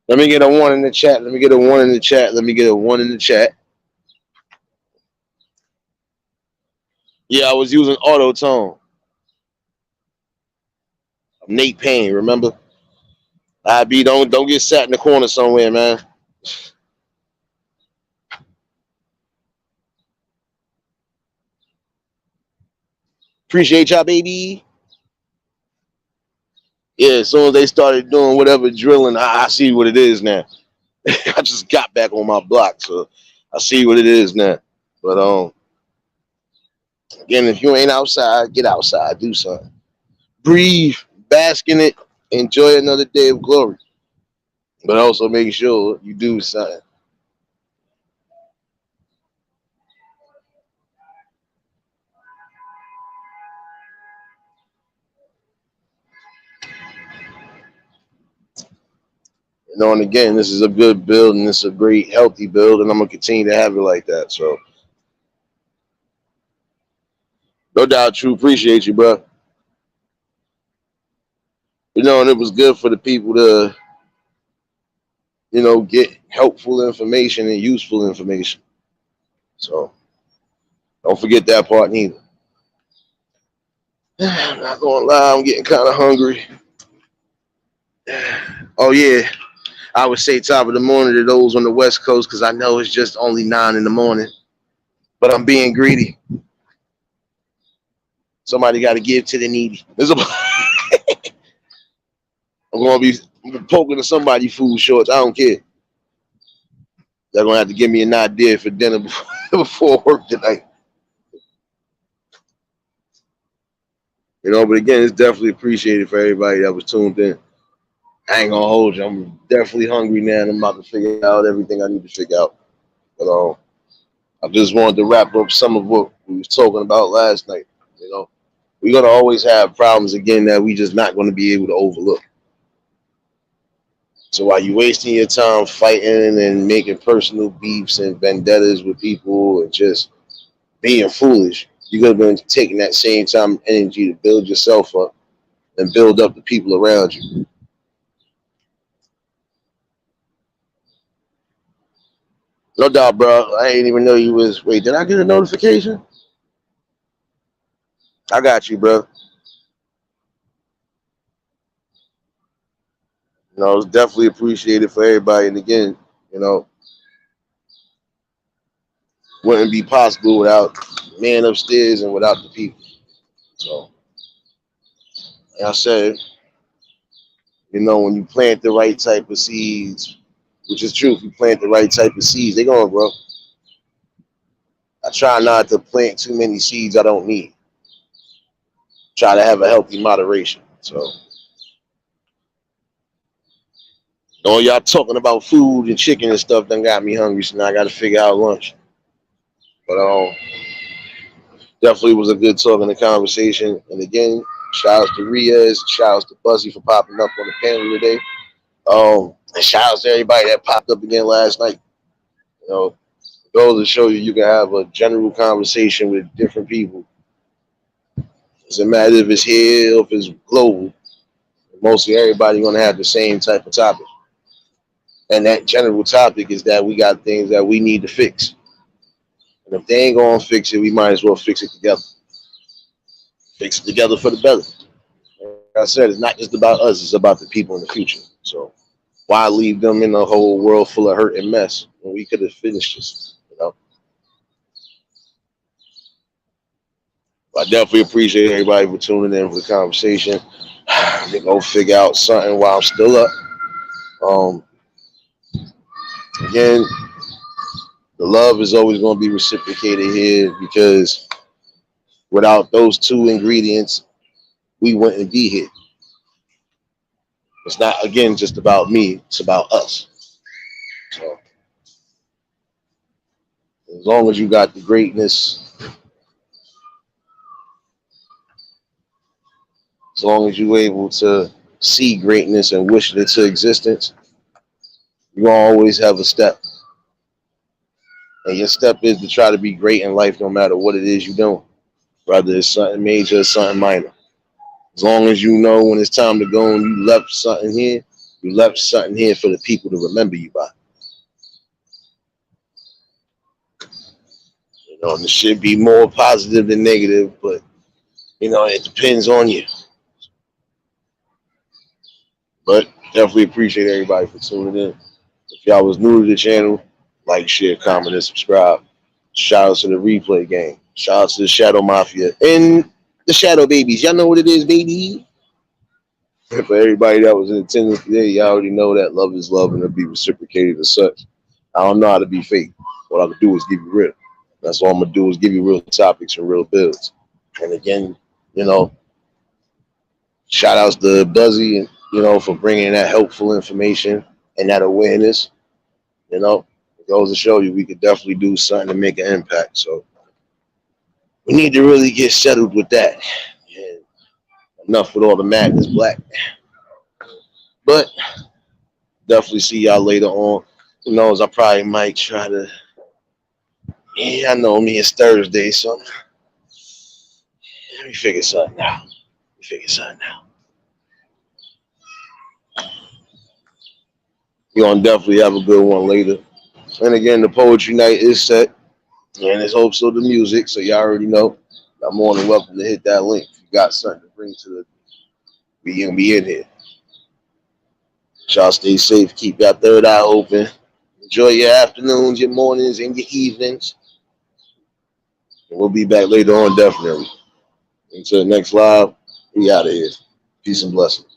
Let me get a 1 in the chat. Let me get a 1 in the chat. Let me get a 1 in the chat. Yeah, I was using auto tone. Nate Payne, remember? IB, don't get sat in the corner somewhere, man. Appreciate y'all, baby. Yeah, as soon as they started doing whatever drilling, I see what it is now. I just got back on my block, so I see what it is now. But again, if you ain't outside, get outside, do something. Breathe, bask in it, enjoy another day of glory. But also make sure you do something. You know, and again, this is a good build and it's a great, healthy build, and I'm gonna continue to have it like that. So, no doubt, true. Appreciate you, bro. You know, and it was good for the people to, you know, get helpful information and useful information. So, don't forget that part neither. I'm not gonna lie, I'm getting kind of hungry. Oh yeah, I would say top of the morning to those on the West Coast because I know it's just only 9 in the morning. But I'm being greedy. Somebody got to give to the needy. I'm gonna be poking at somebody's food shorts. I don't care. They're gonna have to give me an idea for dinner before work tonight. You know, but again, it's definitely appreciated for everybody that was tuned in. I ain't gonna hold you. I'm definitely hungry now, and I'm about to figure out everything I need to figure out. But I just wanted to wrap up some of what we was talking about last night. You know, we're gonna always have problems again that we just not gonna be able to overlook. So while you wasting your time fighting and making personal beefs and vendettas with people and just being foolish, you could have been taking that same time and energy to build yourself up and build up the people around you. No doubt, bro. I didn't even know you was. Wait, did I get a notification? I got you, bro. You know, it's definitely appreciated for everybody. And again, you know, wouldn't be possible without the man upstairs and without the people. So, like I said, you know, when you plant the right type of seeds, which is true, if you plant the right type of seeds, they're going to grow. I try not to plant too many seeds I don't need. Try to have a healthy moderation. So, all y'all talking about food and chicken and stuff done got me hungry, so now I got to figure out lunch. But definitely was a good talking and conversation. And again, shout outs to Riaz, shout outs to Buzzy for popping up on the panel today. And shout outs to everybody that popped up again last night. You know, goes to show you can have a general conversation with different people. Doesn't matter if it's here or if it's global. Mostly everybody gonna have the same type of topic. And that general topic is that we got things that we need to fix. And if they ain't gonna fix it, we might as well fix it together. Fix it together for the better. Like I said, it's not just about us, it's about the people in the future. So why leave them in a whole world full of hurt and mess when we could have finished this, you know? I definitely appreciate everybody for tuning in for the conversation. They go figure out something while I'm still up. Again, the love is always going to be reciprocated here because without those two ingredients, we wouldn't be here. It's not, again, just about me. It's about us. So as long as you got the greatness, as long as you're able to see greatness and wish it into existence, you always have a step. And your step is to try to be great in life no matter what it is you're doing, whether it's something major or something minor. As long as you know when it's time to go and you left something here, You left something here for the people to remember you by. You know, and it should be more positive than negative, but you know, it depends on you. But definitely appreciate everybody for tuning in. If y'all was new to the channel, like, share, comment, and subscribe. Shout out to the replay game. Shout out to the Shadow Mafia and the Shadow Babies. Y'all know what it is, baby. For everybody that was in attendance today, y'all already know that love is love and it'll be reciprocated as such. I don't know how to be fake. What I can do is give you real. That's all I'm gonna do is give you real topics and real builds. And again, you know, shout outs to Buzzy and you know for bringing that helpful information and that awareness. You know, it goes to show you we could definitely do something to make an impact. So we need to really get settled with that. And enough with all the madness, Black. But definitely see y'all later on. Who knows? I probably might try to. Yeah, I know me. It's Thursday, so let me figure something out. You're gonna definitely have a good one later. And again, the poetry night is set, and it's also the music. So y'all already know. Y'all more than welcome to hit that link. If you got something to bring to the, we gonna be in here. Y'all stay safe. Keep your third eye open. Enjoy your afternoons, your mornings, and your evenings. And we'll be back later on, definitely. Until the next live, we out of here. Peace and blessings.